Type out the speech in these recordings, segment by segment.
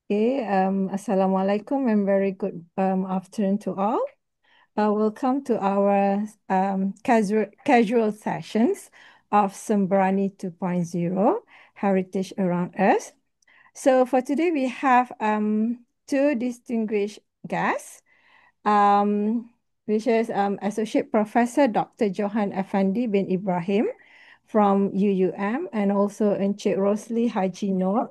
Okay, Assalamualaikum and very good afternoon to all. Welcome to our casual sessions of Sembrani 2.0, Heritage Around Us. So for today, we have two distinguished guests, um, which is Associate Professor Dr. Johan Effendi bin Ibrahim from UUM and also Encik Rosli Haji Noor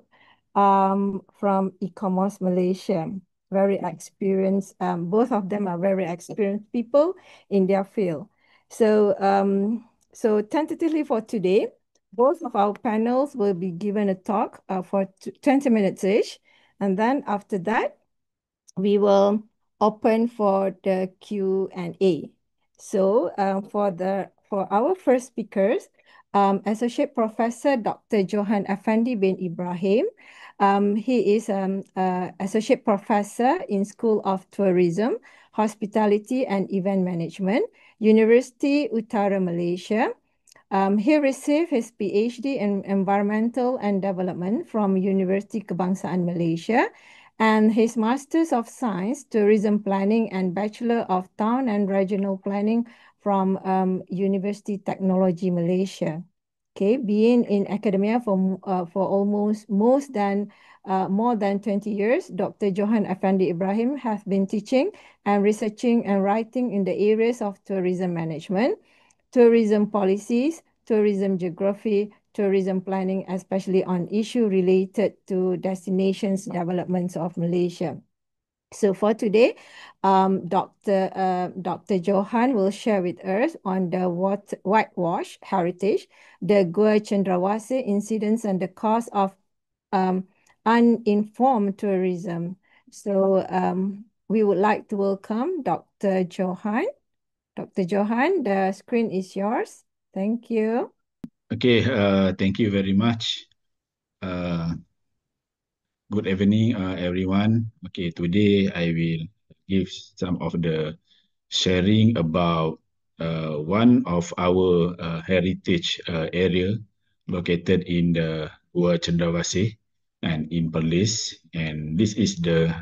from e-commerce Malaysia. Very experienced, both of them are very experienced people in their field. So tentatively for today, both of our panels will be given a talk for 20 minutes each. And then after that, we will open for the Q&A. So for our first speakers, Associate Professor Dr. Johan Effendi bin Ibrahim. He is Associate Professor in School of Tourism, Hospitality and Event Management, University Utara Malaysia. He received his PhD in Environmental and Development from University Kebangsaan Malaysia and his Masters of Science, Tourism Planning and Bachelor of Town and Regional Planning from University Technology Malaysia. Okay, being in academia for almost more than 20 years, Dr. Johan Effendi Ibrahim has been teaching and researching and writing in the areas of tourism management, tourism policies, tourism geography, tourism planning, especially on issue related to destinations developments of Malaysia. So for today, Dr. Johan will share with us on the whitewash heritage, the Gua Cendrawasih incidents and the cause of um, uninformed tourism. So we would like to welcome Dr. Johan. Dr. Johan, the screen is yours. Thank you. Okay, thank you very much. Uh, Good evening, everyone. Okay, today I will give some of the sharing about one of our heritage area located in the Gua Cendrawasih and in Perlis. And this is the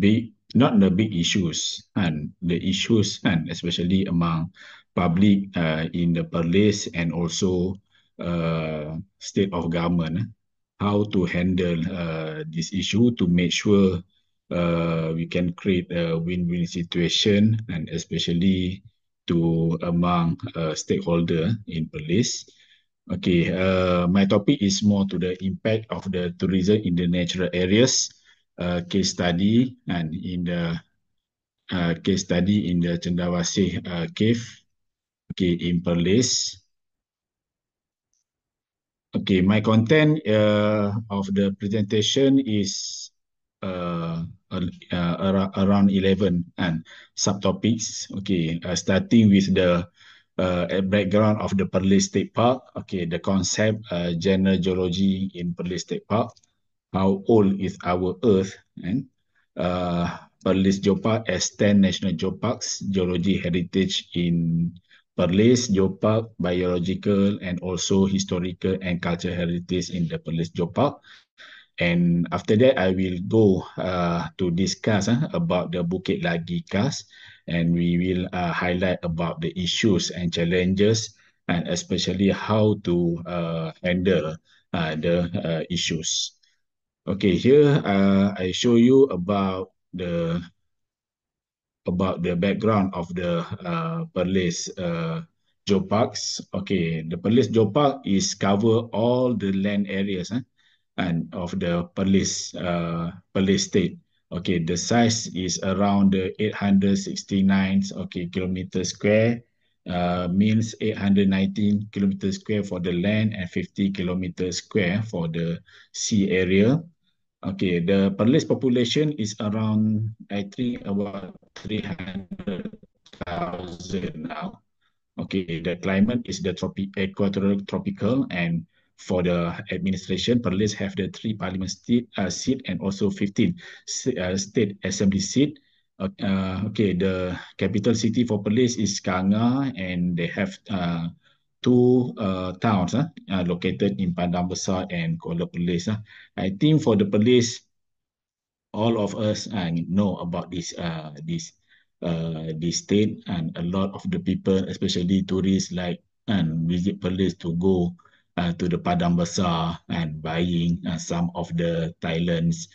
big, not the big issues, and the issues, and especially among public in the Perlis and also state of government, how to handle this issue to make sure we can create a win-win situation, and especially to among stakeholder in Perlis. Okay, my topic is more to the impact of the tourism in the natural areas, case study, and in the case study in the Cendrawasih cave, okay, in Perlis. Okay, my content of the presentation is around 11 and subtopics. Okay, starting with the background of the Perlis State Park. Okay, the concept, general geology in Perlis State Park. How old is our Earth? And Perlis Geopark as 10 national geoparks, geology heritage in Perlis Geopark, biological and also historical and cultural heritage in the Perlis Geopark. And after that, I will go to discuss about the Bukit Lagi cast, and we will highlight about the issues and challenges, and especially how to handle the issues. Okay, here I show you about the background of the Perlis Geoparks. Okay, the Perlis Geopark is cover all the land areas and of the Perlis state. Okay, the size is around the 869 kilometer square. Means 819 kilometer square for the land and 50 kilometer square for the sea area. Okay, the Perlis population is around, I think, about 300,000 now. Okay, the climate is the equatorial tropical, and for the administration, Perlis have the three parliament seat and also 15 state assembly seat. Okay, the capital city for Perlis is Kanga, and they have two towns located in Padang Besar and Kuala Perlis. I think for the Perlis, all of us know about this state, and a lot of the people, especially tourists, like and visit Perlis to go to the Padang Besar and buying some of the Thailand's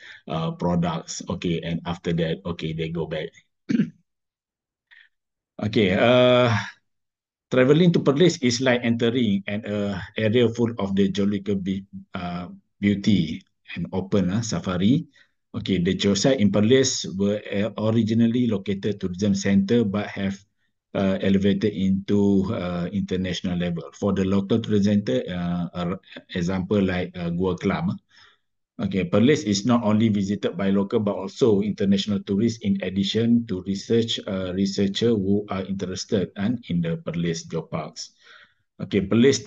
products. Okay, and after that, okay, they go back. Okay, traveling to Perlis is like entering an area full of the geological beauty and open safari. Okay, the geosite in Perlis were originally located tourism center but have elevated into international level. For the local tourism center, example like Gua Klam. Okay, Perlis is not only visited by local but also international tourists. In addition to researcher who are interested and in the Perlis geoparks. Okay, Perlis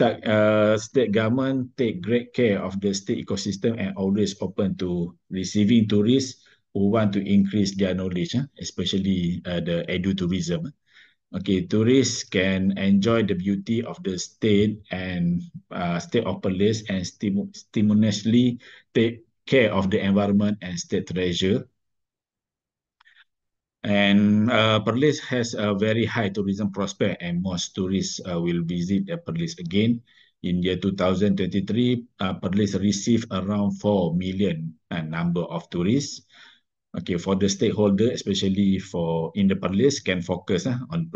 state government take great care of the state ecosystem and always open to receiving tourists who want to increase their knowledge, especially the edu tourism. Okay, tourists can enjoy the beauty of the state and state of Perlis and stimulously take care of the environment and state treasure. And Perlis has a very high tourism prospect, and most tourists will visit Perlis again. In year 2023, Perlis received around 4 million number of tourists. Okay, for the stakeholder, especially for in the Perlis, can focus on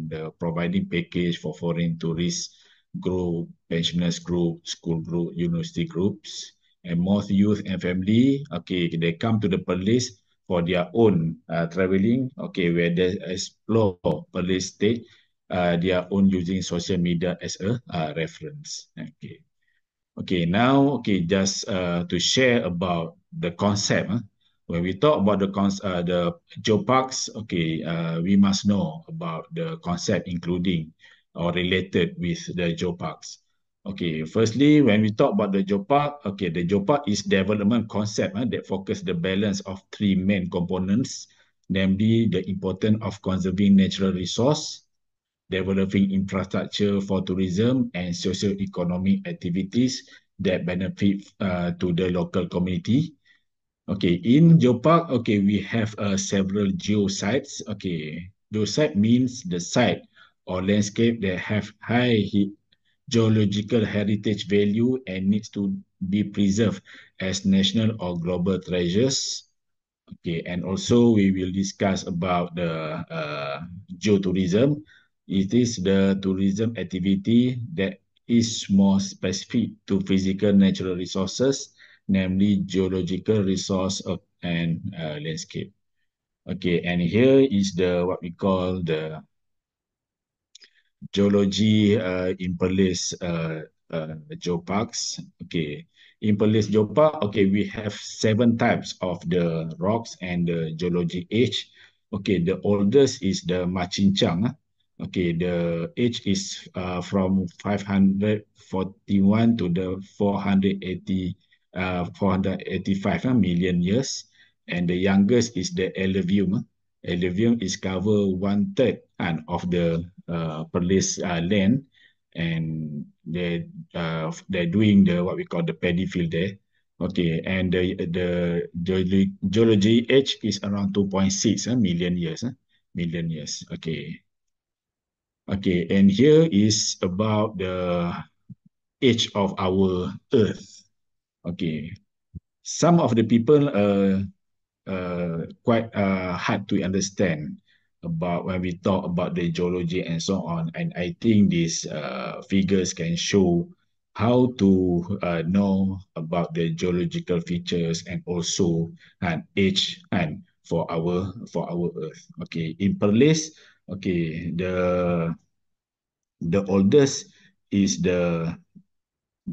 the providing package for foreign tourists group, pensioners group, school group, university groups, and most youth and family. Okay, they come to the Perlis for their own traveling. Okay, where they explore Perlis state, their own using social media as a reference. Okay. Okay, now, okay, just to share about the concept. When we talk about the geoparks, okay, we must know about the concept including or related with the geoparks. Okay, firstly, when we talk about the geopark, okay, the geopark is development concept that focus the balance of three main components, namely the importance of conserving natural resource, developing infrastructure for tourism and socio-economic activities that benefit to the local community. Okay, in Geopark, okay, we have several geosites. Okay, geosite means the site or landscape that have high geological heritage value and needs to be preserved as national or global treasures. Okay, and also we will discuss about the geotourism. It is the tourism activity that is more specific to physical natural resources, namely geological resource and landscape. Okay, and here is the what we call the geology in Perlis geoparks. Okay, in Perlis geopark, okay, we have 7 types of the rocks and the geology age. Okay, the oldest is the Machincang. Okay, the age is from 541 to the 485 million years, and the youngest is the alluvium. Alluvium is cover 1/3 and of the Perlis land, and they're doing the what we call the paddy field there. Okay, and the geology age is around 2.6 million years. Million years. Okay. Okay, and here is about the age of our Earth. Okay, some of the people quite hard to understand about when we talk about the geology and so on. And I think these figures can show how to know about the geological features and also an age and for our Earth. Okay, in Perlis, okay, the oldest is the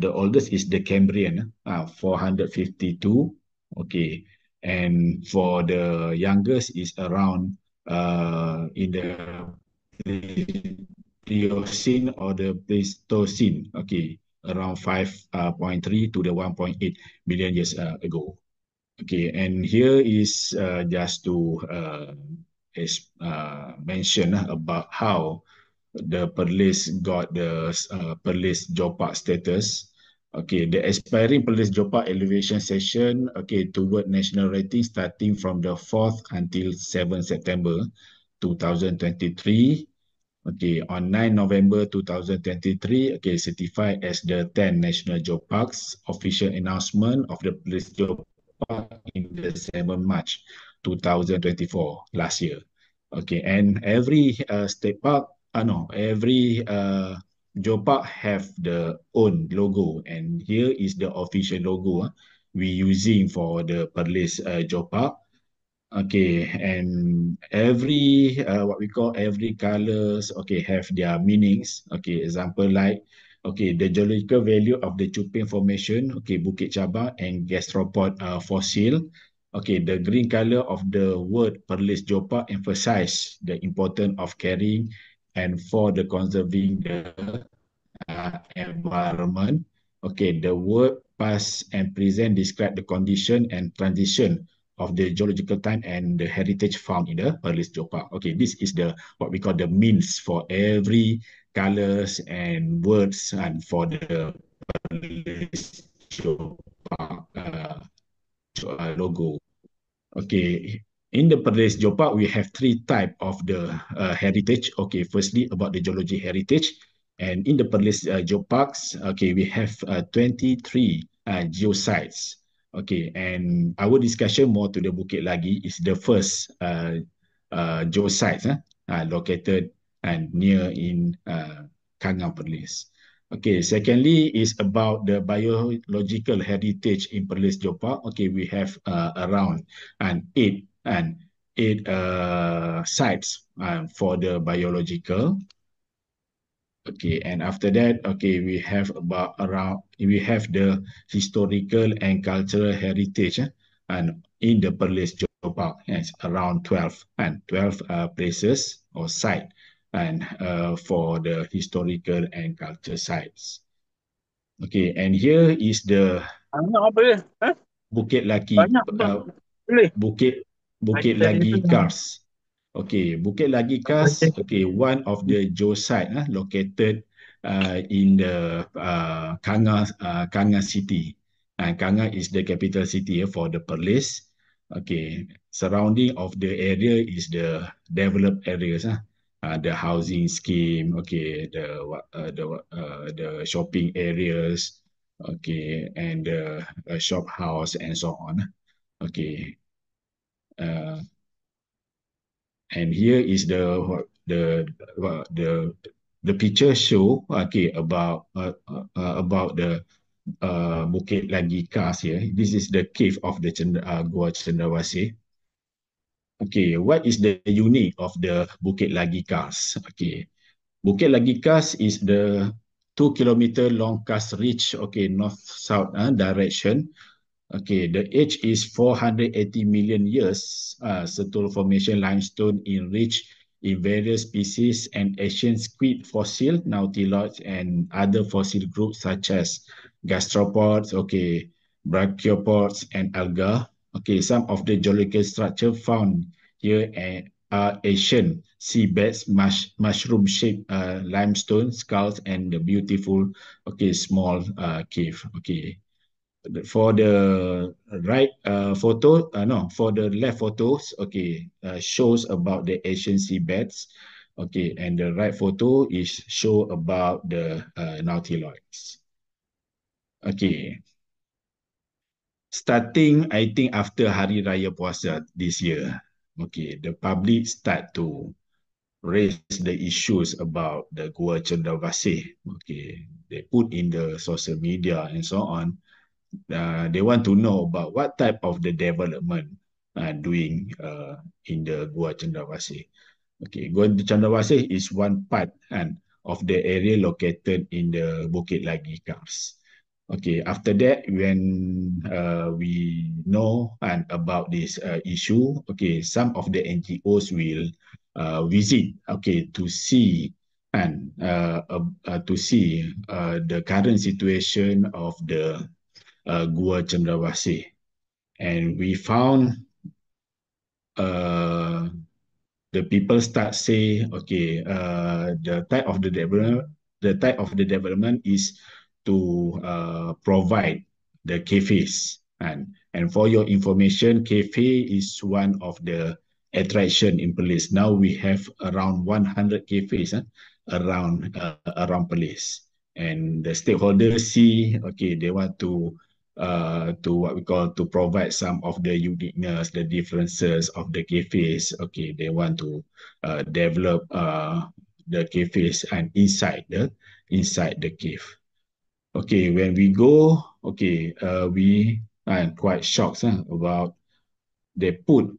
oldest is the Cambrian, 452. Okay. And for the youngest is around in the Pliocene or the Pleistocene. Okay. Around 5.3 to the 1.8 billion years ago. Okay. And here is just to mention about how the Perlis got the Perlis Geopark status. Okay, the aspiring police Jopa elevation session, okay, toward national rating starting from the 4th until 7th September 2023. Okay, on 9 November 2023, okay, certified as the 10 National Geoparks, official announcement of the police Geopark in the 7 March 2024, last year. Okay, and every state park, no, every Geopark have the own logo, and here is the official logo we using for the Perlis Geopark. Okay, and every what we call every colors, okay, have their meanings. Okay, example like, okay, the geological value of the Chuping Formation, okay, Bukit Cabang and Gastropod fossil. Okay, the green color of the word Perlis Jopa emphasize the importance of caring and for the conserving the environment. Okay, the word past and present describe the condition and transition of the geological time and the heritage found in the Perlis Jopa. Okay, this is the what we call the means for every colors and words and for the Perlis Jopa logo. Okay, in the Perlis Jopa, we have three type of the heritage. Okay, firstly about the geology heritage, and in the Perlis Geoparks, okay, we have 23 geosites. Okay, and our discussion more to the Bukit Lagi is the first geosite located and near in Kangang Perlis. Okay, secondly is about the biological heritage in Perlis Jopa. Okay, we have around eight sites for the biological. Okay, and after that, okay, we have the historical and cultural heritage and in the Perlis Geopark, yes, around 12 places or site and for the historical and cultural sites. Okay, and here is the Banyak apa dia? Ha? Bukit Lagi Banyak bang. Boleh. Bukit Lagi Bukit tadi tu. Lagi Kars. Okay, Bukit Lagi Kars. Okay, one of the geosite located in the Kanga city. Kanga is the capital city for the Perlis. Okay, surrounding of the area is the developed areas. The housing scheme. Okay, the shopping areas. Okay, and the shop house and so on. Okay, uh, and here is the picture show about the Bukit Lagi Kars here. This is the cave of the Gua Cendrawasih. Okay, what is the unique of the Bukit Lagi Kars? Okay, Bukit Lagi Kars is the 2 kilometer long Kars Ridge. Okay, north-south direction. Okay, the age is 480 million years. Setul Formation limestone enriched in various species and ancient squid fossil, nautiloids, and other fossil groups such as gastropods, okay, brachiopods, and alga. Okay, some of the geological structure found here are ancient seabeds, mushroom-shaped limestone skulls, and the beautiful, okay, small cave. Okay, for the right photo, no, for the left photos, okay, shows about the Asian seabeds, okay, and the right photo is show about the nautiloids. Okay, starting, I think after Hari Raya Puasa this year, okay, the public start to raise the issues about the Gua Cendrawasih. Okay, they put in the social media and so on. They want to know about what type of the development doing in the Gua Cendrawasih. Okay, Gua Cendrawasih is one part of the area located in the Bukit Lagi Kars. Okay, after that, when we know about this issue, okay, some of the NGOs will visit, okay, to see the current situation of the Gua Cendrawasih, and we found uh, the people start say, okay, the type of the development is to provide the cafes. And for your information, cafe is one of the attraction in Perlis. Now we have around 100 cafes around Perlis. And the stakeholders see, okay, they want to what we call to provide some of the uniqueness, the differences of the cafes. Okay, they want to develop the cafes and inside the cave. Okay, when we go, okay, we are quite shocked about they put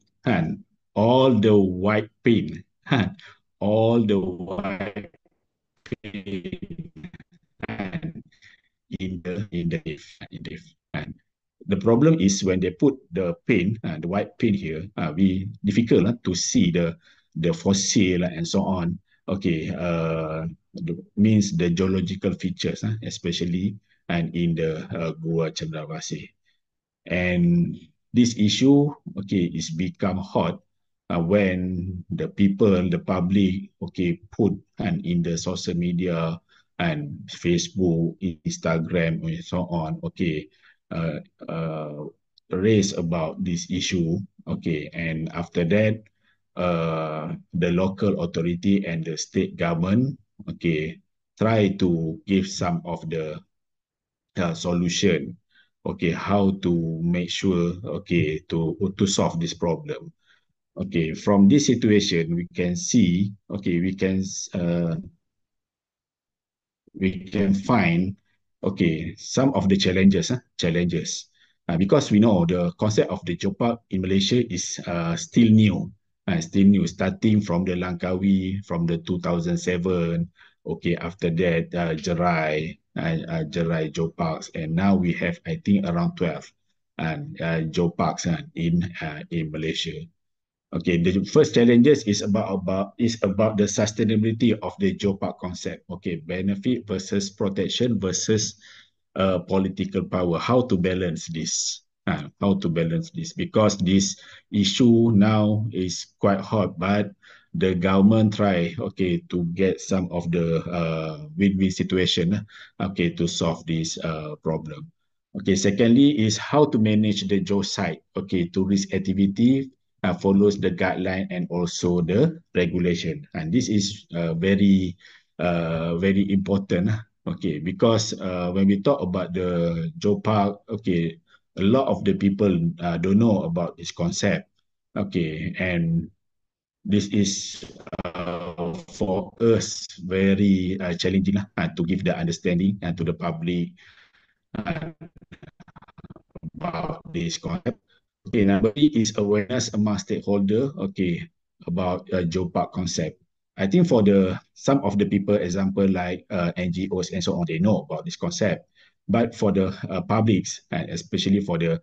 all the white paint, all the white paint in the and the problem is when they put the paint, the white paint here, we difficult to see the fossil and so on. Okay, means the geological features, especially and in the Gua Cendrawasih. And this issue, okay, is become hot when the people, the public, okay, put and in the social media and Facebook, Instagram, and so on, okay, uh, uh, raise about this issue, okay, and after that, the local authority and the state government, okay, try to give some of the solution, okay, how to make sure, okay, to solve this problem. Okay, from this situation we can see, okay, we can find, okay, some of the challenges, because we know the concept of the Jopak in Malaysia is still new, starting from the Langkawi from the 2007. Okay, after that, Jerai Jopaks, and now we have, I think, around 12 and Jopaks in Malaysia. Okay, the first challenges is about the sustainability of the Jopak concept. Okay, benefit versus protection versus political power. How to balance this? How to balance this? Because this issue now is quite hot, but the government try, okay, to get some of the win-win situation, okay, to solve this problem. Okay, secondly is how to manage the job site, okay, tourist activity follows the guideline and also the regulation. And this is very important. Okay, because when we talk about the Joe Park, okay, a lot of the people don't know about this concept. Okay, and this is for us very challenging to give the understanding to the public uh, about this concept. Okay, number three is awareness among stakeholder. Okay, about Jopak concept. I think for the some of the people, example like NGOs and so on, they know about this concept. But for the publics, and especially for the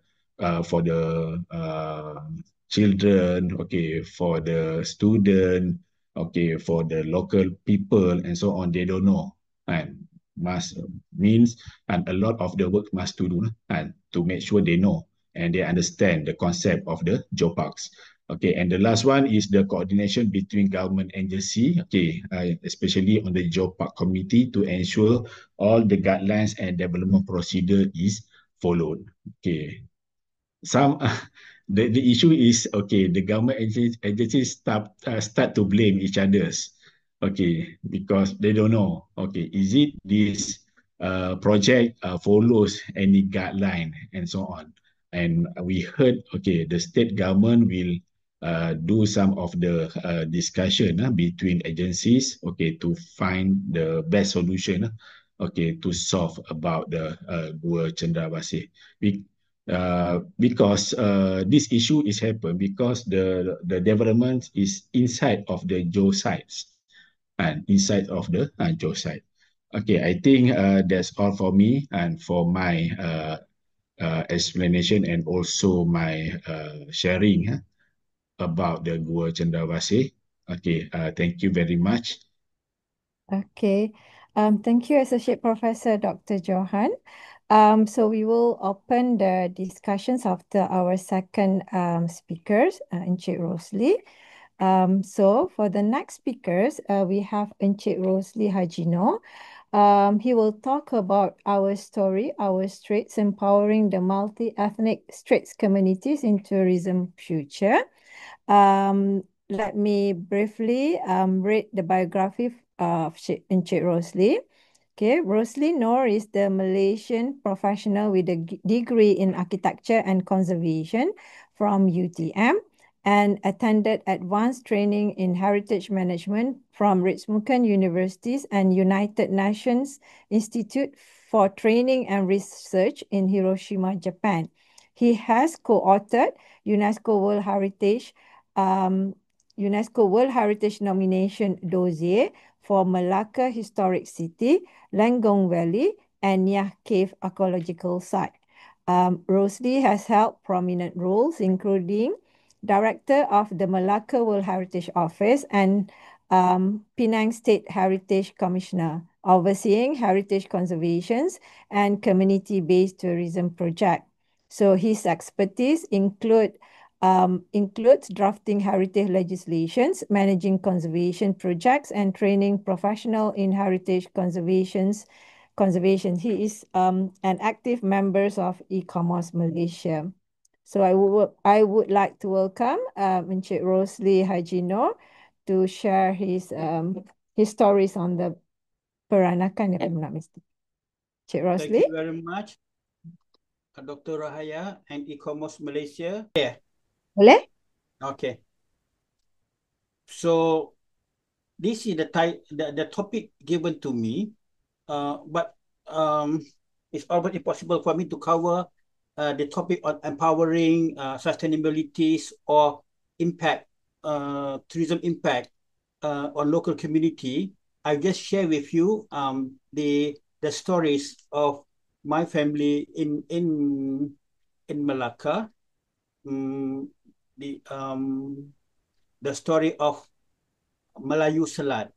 children, okay, for the student, okay, for the local people and so on, they don't know. And must means and a lot of the work must to do and to make sure they know and they understand the concept of the Jopax. Okay, and the last one is the coordination between government agency, okay, especially on the Jopac committee to ensure all the guidelines and development procedure is followed. Okay, some the issue is, okay, the government agencies start to blame each others, okay, because they don't know, okay, is it this project follows any guideline and so on. And we heard, okay, the state government will do some of the discussion between agencies, okay, to find the best solution, okay, to solve about the Gua Cendrawasih. Because this issue is happen because the development is inside of the Joe sites and inside of the Joe site. Okay, I think that's all for me and for my explanation and also my sharing about the Gua Cendrawasih. Okay, thank you very much. Okay. Thank you, Associate Professor Dr. Johan. So we will open the discussions after our second speakers, Encik Rosli. So for the next speakers, we have Encik Rosli Hajino. He will talk about our story, our Straits, empowering the multi-ethnic Straits communities in tourism future. Let me briefly read the biography of Encik Rosli. Okay, Rosli Noor is the Malaysian professional with a degree in architecture and conservation from UTM and attended advanced training in heritage management from Ritsumkan Universities and United Nations Institute for Training and Research in Hiroshima, Japan. He has co-authored UNESCO World Heritage UNESCO World Heritage Nomination Dossier for Malacca Historic City, Lenggong Valley, and Niah Cave Archaeological Site. Rosli has held prominent roles, including Director of the Malacca World Heritage Office and Penang State Heritage Commissioner, overseeing heritage conservations and community-based tourism project. So his expertise includes drafting heritage legislations, managing conservation projects, and training professionals in heritage conservation. He is an active member of E-Commerce Malaysia. So I would like to welcome Encik Rosli Haji Noor to share his stories on the peranakan, if I'm not mistaken. Encik Thank Rosli. you very much, Dr. Rahaya and E-Commerce Malaysia. Yeah. Boleh? Okay. So this is the topic given to me, but it's almost impossible for me to cover the topic on empowering sustainabilities or impact, tourism impact on local community. I just share with you the stories of my family in Malacca. The story of Melayu Selat.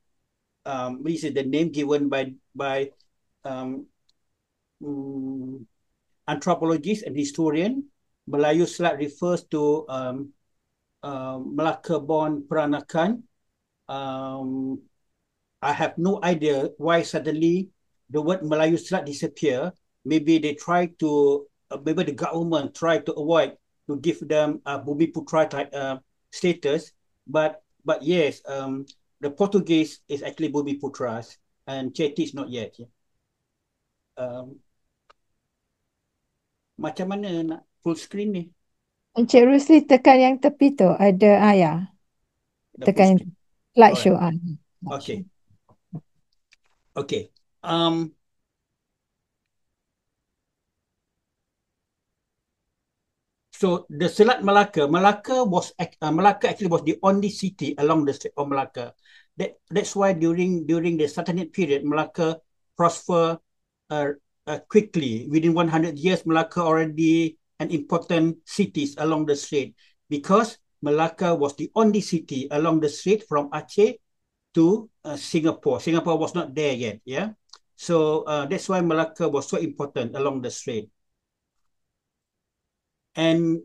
This is the name given by anthropologist and historian. Melayu Selat refers to Melaka-born peranakan. I have no idea why suddenly the word Melayu Selat disappear. Maybe they try to, maybe the government try to avoid to give them a Bumiputra type status. But yes, the Portuguese is actually Bumiputras and Chetty is not yet. Macam mana nak full screen ni? Encik Rosli tekan yang tepi tu ada ayah. The Tekan yang full screen. slideshow. Okay. Okay. So the Selat Malacca, Malacca actually was the only city along the Strait of Malacca. That's why during the Sultanate period, Malacca prospered quickly. Within 100 years, Malacca already an important cities along the strait, because Malacca was the only city along the strait from Aceh to Singapore. Singapore was not there yet, yeah. So that's why Malacca was so important along the strait. And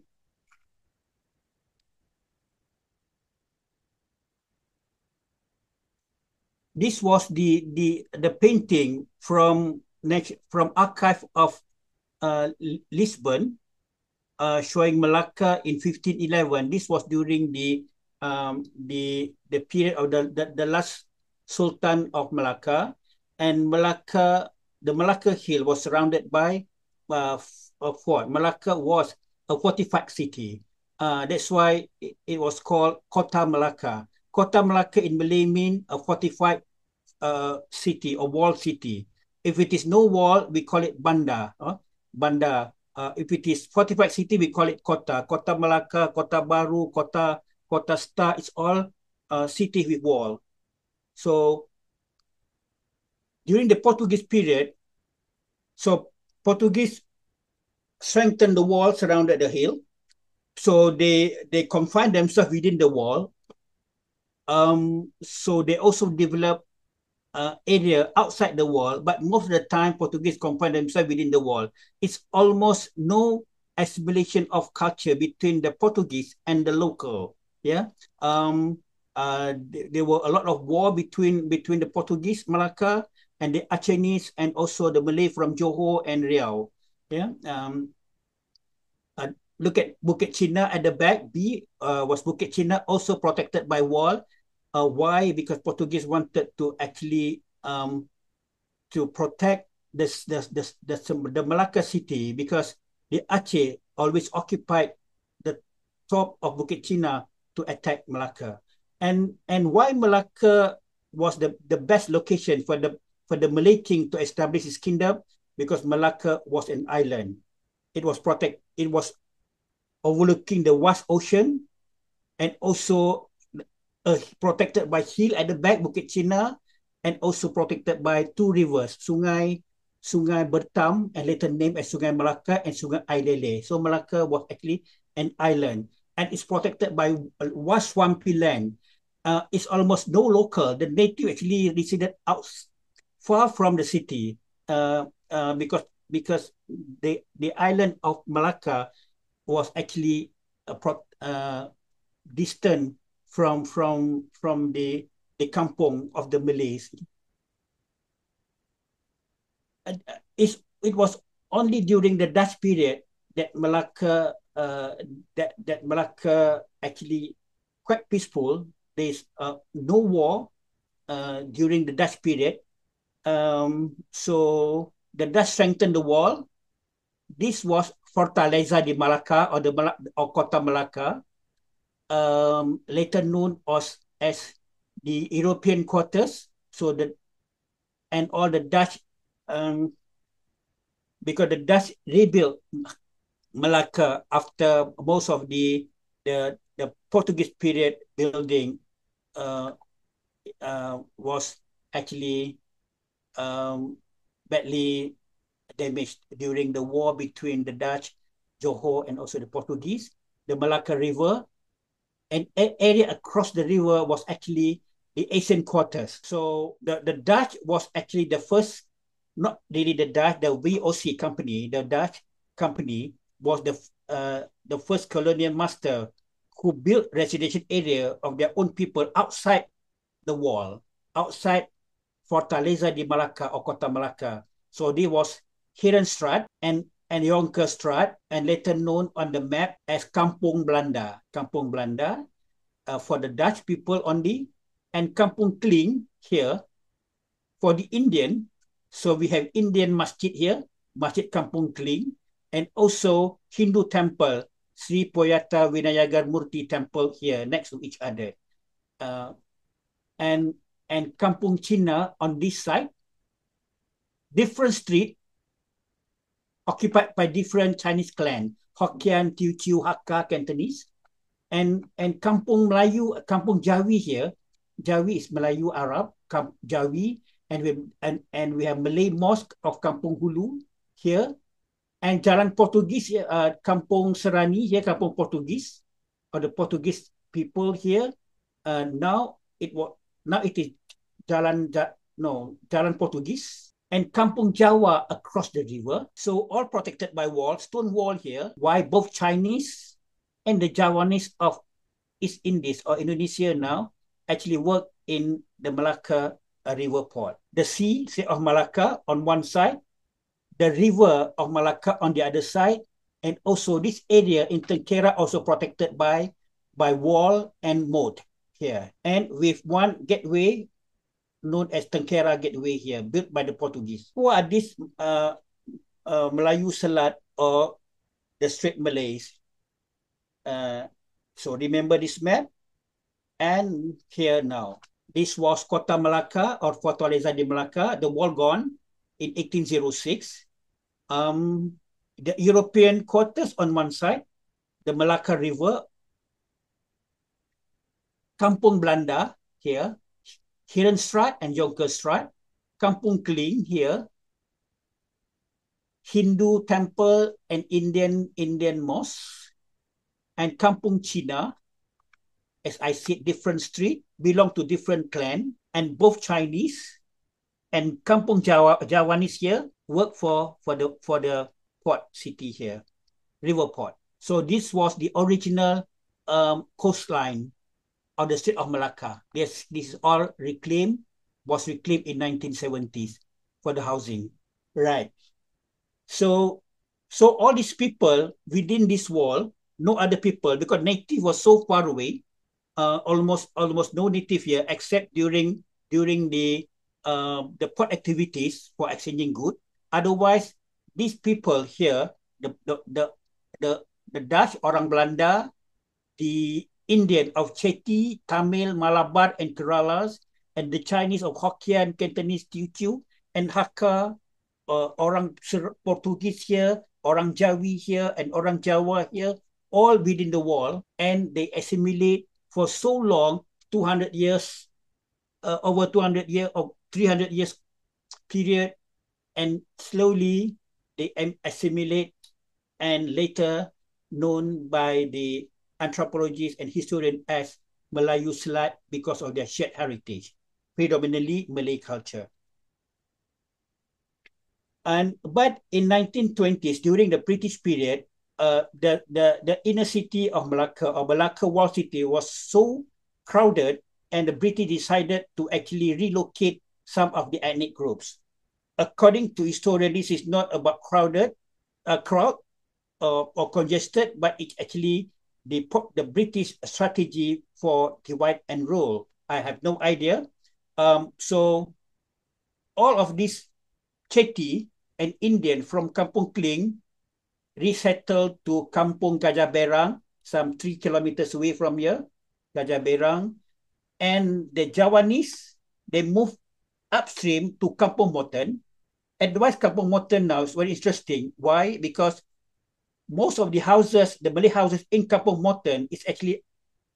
this was the painting from archive of Lisbon, showing Malacca in 1511. This was during the period of the last Sultan of Malacca, and Malacca, the Malacca Hill was surrounded by a fort. Malacca was a fortified city. That's why it was called Kota Malacca. Kota Malacca in Malay means a fortified city or walled city. If it is no wall, we call it bandar. Bandar. If it is fortified city, we call it Kota. Kota Malacca, Kota Baru, Kota Star. It's all cities with wall. So during the Portuguese period, so Portuguese strengthened the wall surrounded the hill. So they confined themselves within the wall. So they also developed area outside the wall, but most of the time Portuguese confine themselves within the wall. It's almost no assimilation of culture between the Portuguese and the local. Yeah, there were a lot of war between the Portuguese Malacca and the Acehnese and also the Malay from Johor and Riau. Yeah. Look at Bukit China at the back. B was Bukit China also protected by wall. Why? Because Portuguese wanted to actually to protect the Malacca city, because the Aceh always occupied the top of Bukit China to attack Malacca. And why Malacca was the best location for the Malay king to establish his kingdom? Because Malacca was an island. It was overlooking the vast ocean, and also protected by hill at the back, Bukit China, and also protected by two rivers, Sungai Bertam, and later named as Sungai Melaka, and Sungai Ailele. So Malacca was actually an island, and it's protected by vast swampy land. It's almost no local. The native actually resided out far from the city, because the island of Malacca was actually distant from the kampung of the Malays. It was only during the Dutch period that Malacca that Malacca actually quite peaceful. There's no war during the Dutch period. So the Dutch strengthened the wall. This was Fortaleza de Malacca, or Kota Malacca, later known as the European quarters. So all the Dutch, because the Dutch rebuilt Malacca after most of the Portuguese period building was actually badly damaged during the war between the Dutch, Johor, and also the Portuguese. The Malacca River and area across the river was actually the Asian quarters. So the Dutch was actually the first, not really the Dutch, the VOC company, the Dutch company was the first colonial master who built residential area of their own people outside the wall, outside Fortaleza de Malacca or Kota Malacca. So this was Herenstraat and Jonkerstraat, and later known on the map as Kampung Belanda. Kampung Belanda for the Dutch people only, and Kampung Kling here for the Indian. So we have Indian masjid here, Masjid Kampung Kling, and also Hindu temple, Sri Poyata Vinayagar Murti temple here next to each other. And Kampung China on this side, different street occupied by different Chinese clan, Hokkien, Teochew, Hakka, Cantonese, and Kampung Melayu, Kampung Jawi here. Jawi is Melayu Arab, Jawi, and we have Malay Mosque of Kampung Hulu here, and Jalan Portugis, Kampung Serani here, Kampung Portugis, or the Portuguese people here. Now it is Jalan Portugis. And Kampung Jawa across the river. So all protected by wall, stone wall here, while both Chinese and the Javanese of East Indies or Indonesia now actually work in the Malacca river port. The sea of Malacca on one side, the river of Malacca on the other side, and also this area in Tengkera also protected by wall and moat here. And with one gateway known as Tengkera Gateway here, built by the Portuguese. Who are these Melayu Selat or the Strait Malays? So remember this map, and here now. This was Kota Malacca or Fortaleza de Malacca, the wall gone in 1806. The European quarters on one side, the Malacca River, Kampung Belanda here, Herenstraat and Jonkerstraat, Kampung Kling here, Hindu temple and Indian mosque, and Kampung China, as I said, different street, belong to different clan, and both Chinese and Kampung Javanese here work for the port city here, river port. So this was the original coastline of the Strait of Malacca. This is all was reclaimed in 1970s. for the housing. Right. So all these people within this wall, no other people, because native was so far away, almost no native here except during the port activities for exchanging good. Otherwise, these people here, the the the the, the Dutch, orang Belanda, the Indian of Chetty, Tamil, Malabar, and Keralas, and the Chinese of Hokkien, Cantonese, Teochew, and Hakka, orang Portuguese here, orang Jawi here, and orang Jawa here, all within the wall, and they assimilate for so long, 200 years, over 200 years, or 300 years period, and slowly they assimilate, and later known by the anthropologists and historians as Melayu Selat because of their shared heritage, predominantly Malay culture. But in 1920s, during the British period, the inner city of Malacca, or Malacca Wall City, was so crowded, and the British decided to actually relocate some of the ethnic groups. According to historians, this is not about crowd or congested, but it's actually the British strategy for divide and rule. I have no idea. So all of these Chetty and Indian from Kampung Kling resettled to Kampung Gajah Berang, some 3 kilometers away from here, Gajah Berang. And the Javanese, they moved upstream to Kampung Moten. And why Kampung Moten now is very interesting. Why? Because most of the houses, the Malay houses in Kampung Moten, is actually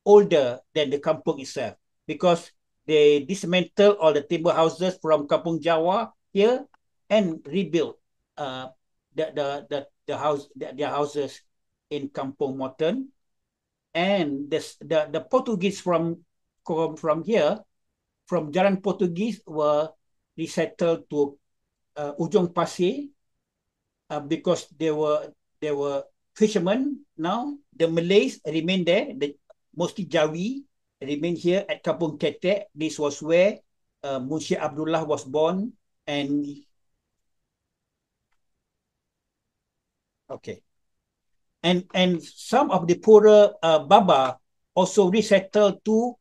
older than the kampung itself, because they dismantled all the timber houses from Kampung Jawa here and rebuilt their houses in Kampung Moten. And the Portuguese from here, from Jalan Portuguese, were resettled to Ujung Pasir because they were fishermen. Now the Malays remain there, mostly Jawi remain here at Kampung Ketek. This was where Munshi Abdullah was born, and okay, and some of the poorer Baba also resettled to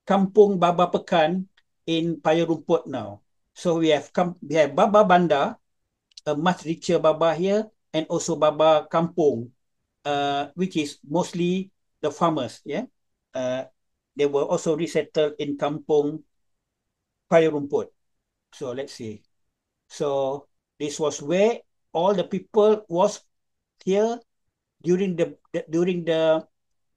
Kampung Baba Pekan in Paya Rumput now. So we have Baba Banda, a much richer Baba here, and also Baba Kampung, which is mostly the farmers. Yeah, they were also resettled in Kampung Paya Rumput. So let's see. So this was where all the people was here during the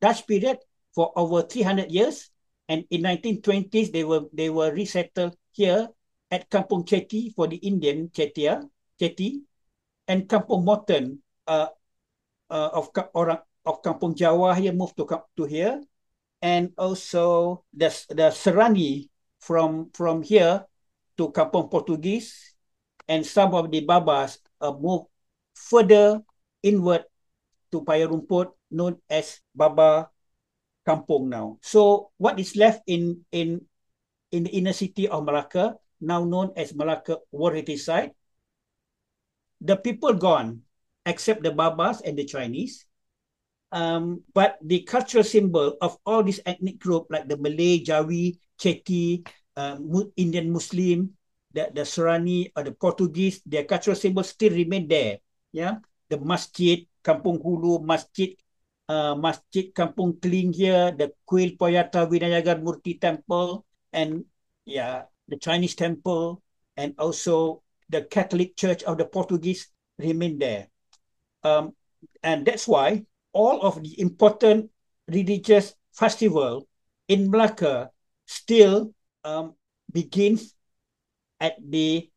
Dutch period for over 300 years, and in 1920s they were resettled here at Kampung Chetty for the Indian Chetty, and Kampung Moten of Kampung Jawa here moved to here, and also the Serani from here to Kampung Portuguese, and some of the Babas moved further inward to Paya Rumput, known as Baba Kampung now. So what is left in the inner city of Malacca, now known as Malacca World Heritage Site, the people gone, except the Babas and the Chinese. But the cultural symbol of all these ethnic groups, like the Malay, Jawi, Chetty, Indian Muslim, the Serani, or the Portuguese, their cultural symbols still remain there. Yeah, the masjid, Kampung Hulu, masjid Kampung Kling here, the Kuil Poyata Vinayagar Murti Temple, and the Chinese temple, and also the Catholic Church of the Portuguese remain there. And that's why all of the important religious festival in Malacca still begins at the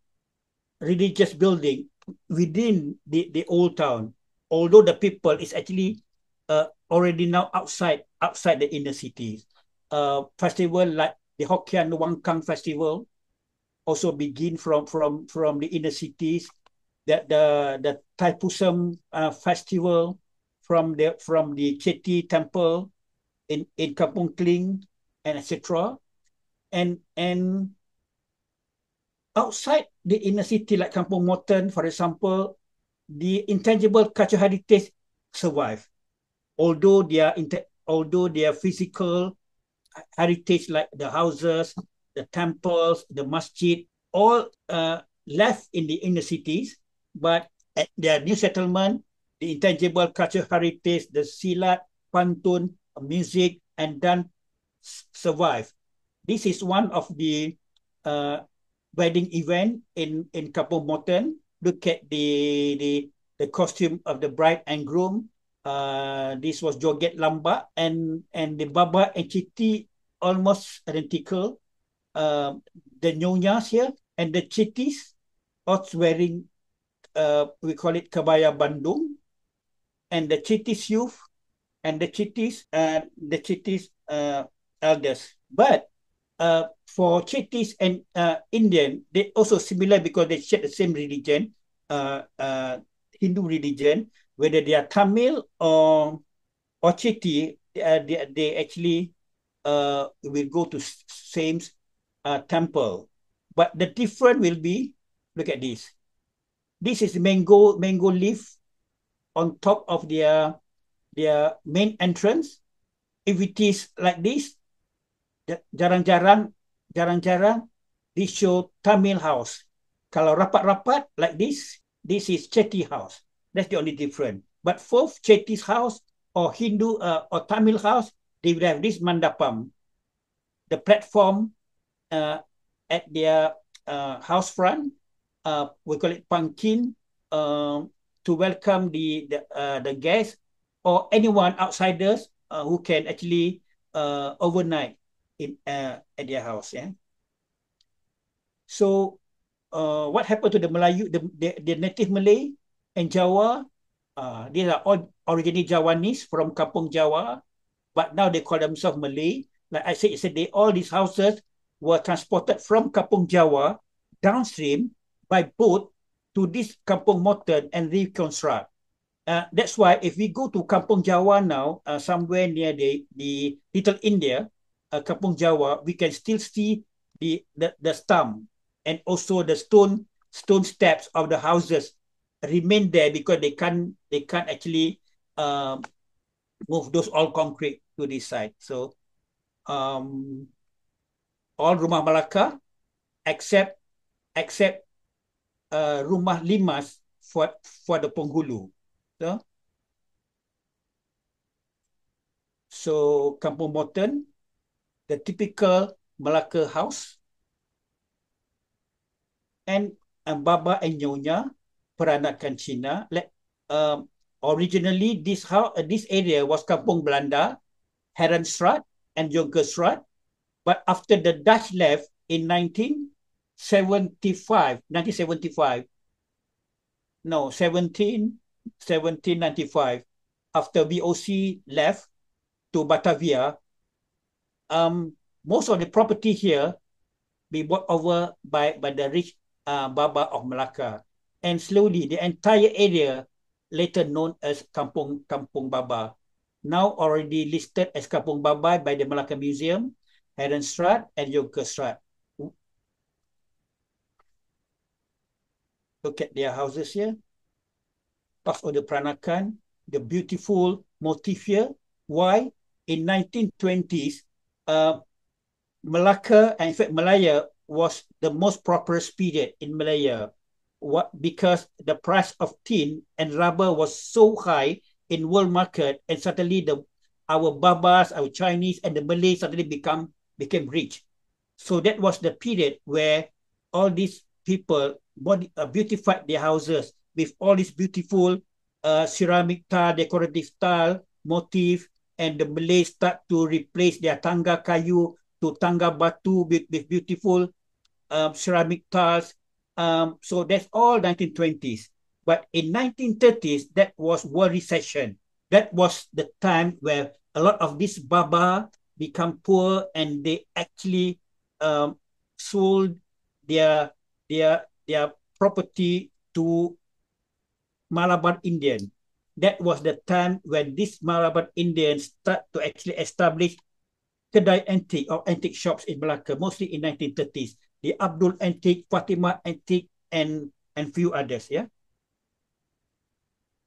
religious building within the old town, although the people is actually already now outside the inner cities. Festival like the Hokkien Wangkang Festival also begin from the inner cities. The Thaipusam Festival from the Chetty Temple in Kampung Kling, and etc. And outside the inner city, like Kampung Moten, for example, the intangible cultural heritage survive. Although their physical heritage, like the houses, the temples, the masjid, all left in the inner cities, but at their new settlement, the intangible cultural heritage, the silat, pantun, music, and dance survive. This is one of the wedding event in Kampung Moten. Look at the costume of the bride and groom. This was joget lambak, and the baba and citi almost identical. The nyonyas here and the citis also wearing we call it kebaya Bandung, and the citis youth and the citis elders. But for citis and Indian, they also similar because they share the same religion, Hindu religion. Whether they are Tamil or Chiti, they actually will go to same temple. But the difference will be, look at this. This is mango leaf on top of their main entrance. If it is like this, jarang-jarang this show Tamil house. Kalau rapat-rapat like this is Chetty house. That's the only difference. But for Chetty's house or Hindu or Tamil house, they will have this mandapam, the platform at their house front. We call it pangkin, to welcome the guests or anyone outsiders who can actually overnight at their house. Yeah. So what happened to the Melayu, the native Malay and Jawa? These are all originally Javanese from Kampung Jawa, but now they call themselves Malay. Like I said yesterday, all these houses were transported from Kampung Jawa downstream by boat to this Kampung Moten and reconstruct. That's why if we go to Kampung Jawa now, somewhere near the Little India, Kampung Jawa, we can still see the stump and also the stone steps of the houses remain there because they can't actually move those all concrete to this side. So all Rumah Malaka except Rumah Limas for the Penghulu. So Kampung Moten, the typical Malacca house, and Baba and Nyonya, peranakan Cina. Originally, this area was Kampung Belanda, Herenstraat, and Jonkerstraat. But after the Dutch left in 1795, after VOC left to Batavia, most of the property here be bought over by the rich Baba of Malacca. And slowly, the entire area later known as Kampung Baba, now already listed as Kampung Baba by the Malacca Museum, Herenstraat, and Jonkerstraat. Look at their houses here. Part of the Peranakan, the beautiful motif here. Why? In 1920s, Malacca, and in fact Malaya, was the most prosperous period in Malaya. Because the price of tin and rubber was so high in world market, and suddenly our Babas, our Chinese, and the Malays suddenly became rich. So that was the period where all these people beautified their houses with all this beautiful ceramic tile, decorative tile, motif, and the Malays start to replace their tangga kayu to tangga batu with beautiful ceramic tiles. So that's all 1920s. But in 1930s, that was world recession. That was the time where a lot of these Baba become poor, and they actually sold their property to Malabar Indian. That was the time when these Malabar Indians start to actually establish kedai antique or antique shops in Malacca, mostly in 1930s. the Abdul Antique, Fatima Antique, and few others. Yeah.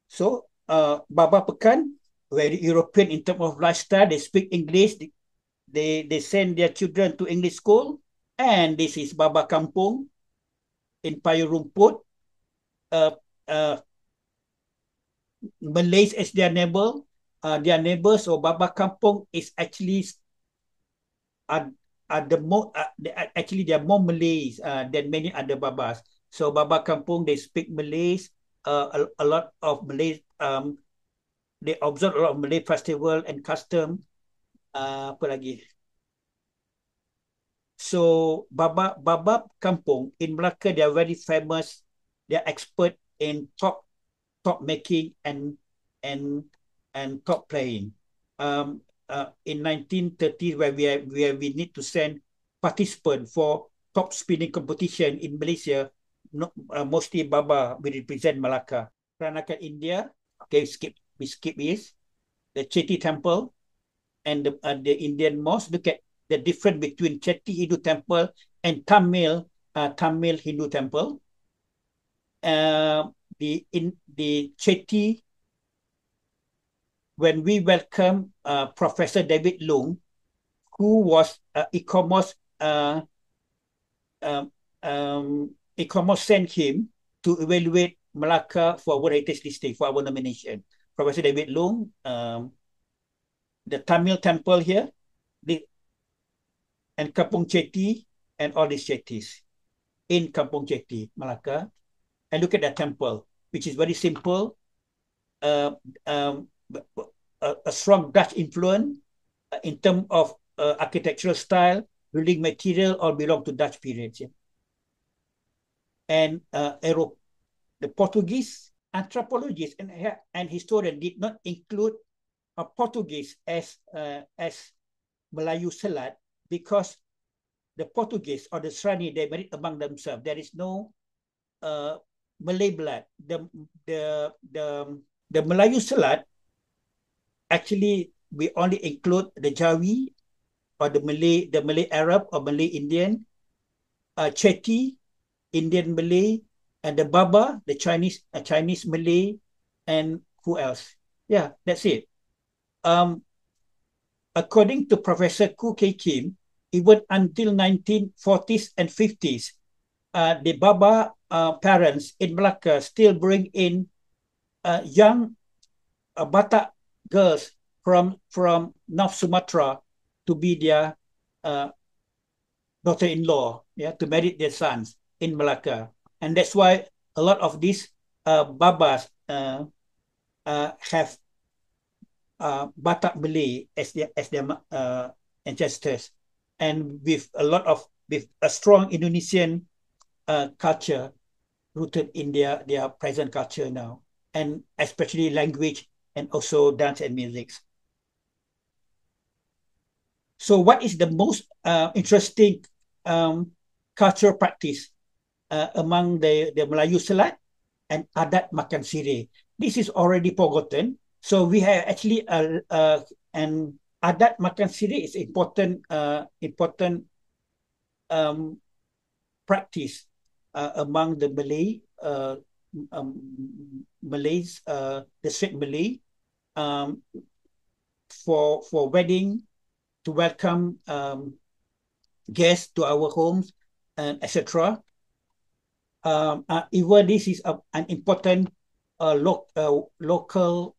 So Baba Pekan, very European in terms of lifestyle. They speak English. They send their children to English school. And this is Baba Kampung in Payung Rumput. Malays as their neighbor. Their neighbors, so Baba Kampung is actually actually there are more Malays than many other Babas. So Baba Kampung, they speak Malays. A lot of Malays. They observe a lot of Malay festival and custom. Apa lagi? So Baba Kampung in Melaka, they are very famous. They are expert in top making and top playing. In 1930, where we need to send participants for top spinning competition in Malaysia, mostly Baba will represent Melaka. Peranakan India, okay, we skip this. The Chetty Temple and the Indian mosque. Look at the difference between Chetty Hindu Temple and Tamil Hindu Temple. The Chetty, when we welcome Professor David Lung, who was e-commerce sent him to evaluate Melaka for World Heritage Listing for our nomination. Professor David Lung, the Tamil Temple here, and Kampung Chetty, and all these Chetties in Kampung Chetty, Melaka. And look at that temple, which is very simple. A strong Dutch influence in terms of architectural style, building material, all belong to Dutch periods. Yeah? And the Portuguese anthropologists and historians did not include Portuguese as Melayu Selat, because the Portuguese or the Serani, they married among themselves. There is no Malay blood. The Melayu Selat, actually, we only include the Jawi or the Malay Arab or Malay Indian, Chetty, Indian Malay, and the Baba, the Chinese Malay, and who else? Yeah, that's it. According to Professor Khoo Kay Kim, even until 1940s and 50s, the Baba parents in Melaka still bring in young Batak girls from North Sumatra to be their daughter-in-law, yeah, to marry their sons in Melaka. And that's why a lot of these Babas have Batak Malay as their ancestors, and with a strong Indonesian culture rooted in their present culture now, and especially language and also dance and music. So what is the most interesting cultural practice among the Melayu Selat and adat makan sirih? This is already forgotten. So we have actually an adat makan sirih is important practice among the Malays, the straight Malay, for wedding, to welcome guests to our homes, and etc. Even this is an important local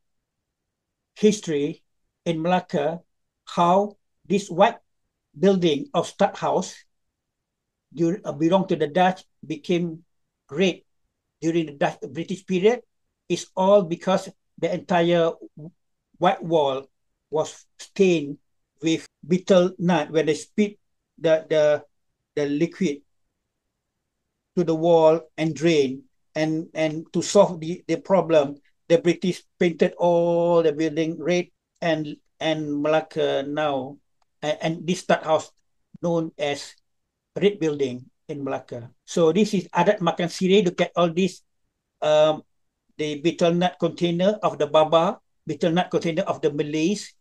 history in Melaka, how this white building of Stadthaus belonged to the Dutch became red during the British period. Is all because the entire white wall was stained with betel nut when they spit the liquid to the wall and drain. And to solve the problem, the British painted all the building red, and Melaka now, and this Stadthaus known as Red Building in Melaka. So this is adat makan sirih. Look at all this, the betel nut container of the Baba, betel nut container of the Malays,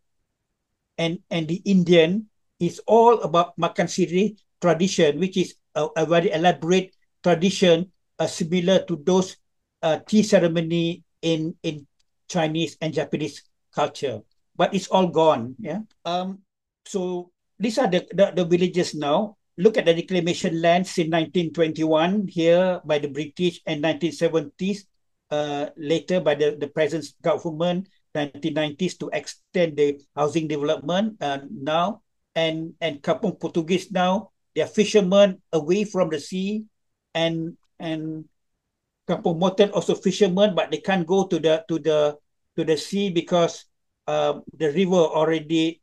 and the Indian, is all about makan sirih tradition, which is a very elaborate tradition similar to those tea ceremony in Chinese and Japanese culture, but it's all gone. Yeah. So these are the villages now. Look at the reclamation lands in 1921 here by the British and 1970s, later by the present government, 1990s to extend the housing development now, and Kampung Portuguese now, they are fishermen away from the sea, and Kampung Moten also fishermen, but they can't go to the sea because the river already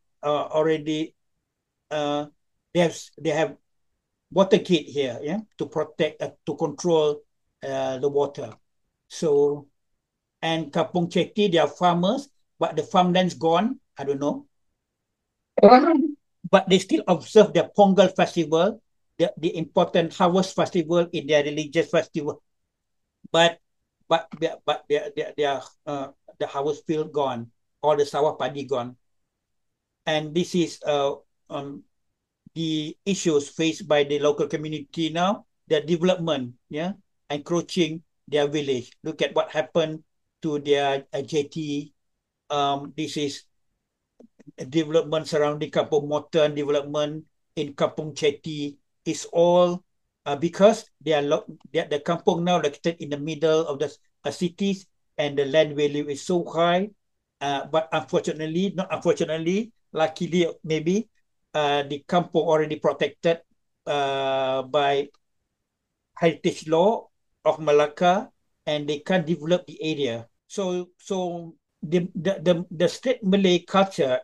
they have water gate here, yeah, to protect to control the water. So, and Kampung Chetty, they are farmers, but the farmland's gone. I don't know. But they still observe the Pongal festival, the important harvest festival in their religious festival. But the harvest field gone, all the sawah padi gone. And this is the issues faced by the local community now, their development, yeah, encroaching their village. Look at what happened to their jetty. This is development surrounding Kampung Moten, development in Kampung Chetty. Is all because the kampung now located in the middle of the cities, and the land value is so high. But unfortunately, not unfortunately, luckily maybe, the kampung already protected by heritage law of Malacca, and they can't develop the area. So the straight Malay culture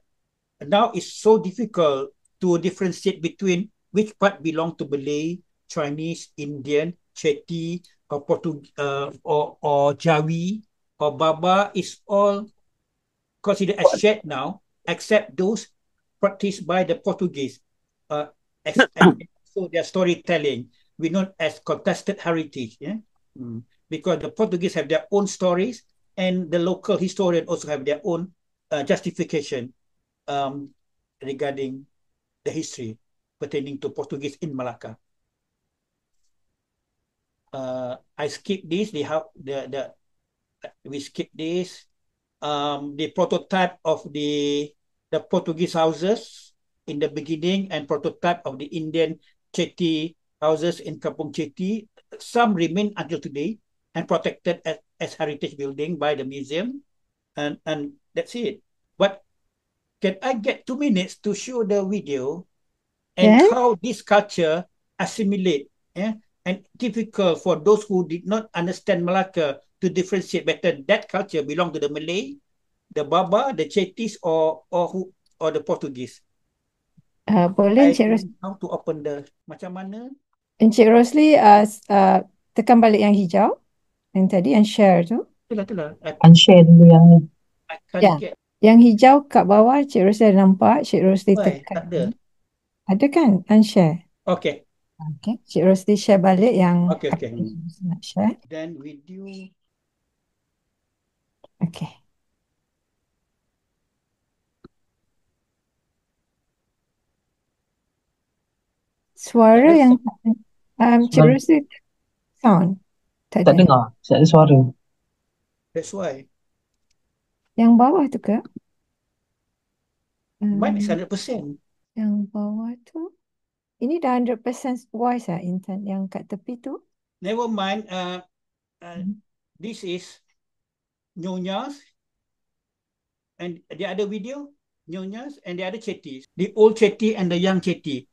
now is so difficult to differentiate between which part belong to Malay, Chinese, Indian, Chetty, or or Jawi, or Baba is all considered as shared now, except those practiced by the Portuguese. So their storytelling, we know as contested heritage, yeah? Because the Portuguese have their own stories, and the local historian also have their own justification regarding the history pertaining to Portuguese in Malacca. I skip this. We skip this. The prototype of the Portuguese houses in the beginning, and prototype of the Indian Chetty houses in Kampung Chetty. Some remain until today and protected as heritage building by the museum, and that's it. But can I get 2 minutes to show the video and how this culture assimilate, yeah? And difficult for those who did not understand Malacca to differentiate better that culture belong to the Malay, the Baba, the Chettis, or the Portuguese. Boleh Encik Rosli. How to open the macam mana? Encik Rosli tekan balik yang hijau yang tadi, yang share tu. Itulah. Unshare dulu yang ni. I can't get. Yang hijau kat bawah Encik Rosli ada nampak. Encik Rosli tekan. Tak ada. Ada kan? Unshare. Okay. Okay. Encik Rosli share balik yang Okay. nak share. Then video. Okay. Suara yang Encik Rosli sound tak Tak ada. dengar. Tak ada suara. That's why. Yang bawah tu ke? Mine is 100%. Yang bawah tu. Ini dah 100% voice Intan, yang kat tepi tu. Never mind. This is Nyonyas, and the other video, Nyonyas, and the other Chettis. The old Chetty and the young Chetty.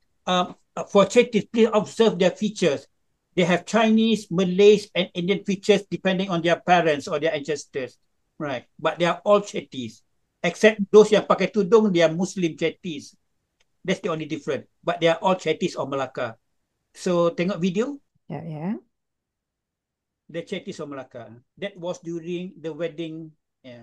For Chettis, please observe their features. They have Chinese, Malays, and Indian features depending on their parents or their ancestors. Right. But they are all Chettis. Except those yang pakai tudung, they are Muslim Chettis. That's the only difference. But they are all Chettis of Malacca. So, tengok video. Ya. The Chettis of Malacca. That was during the wedding. Yeah.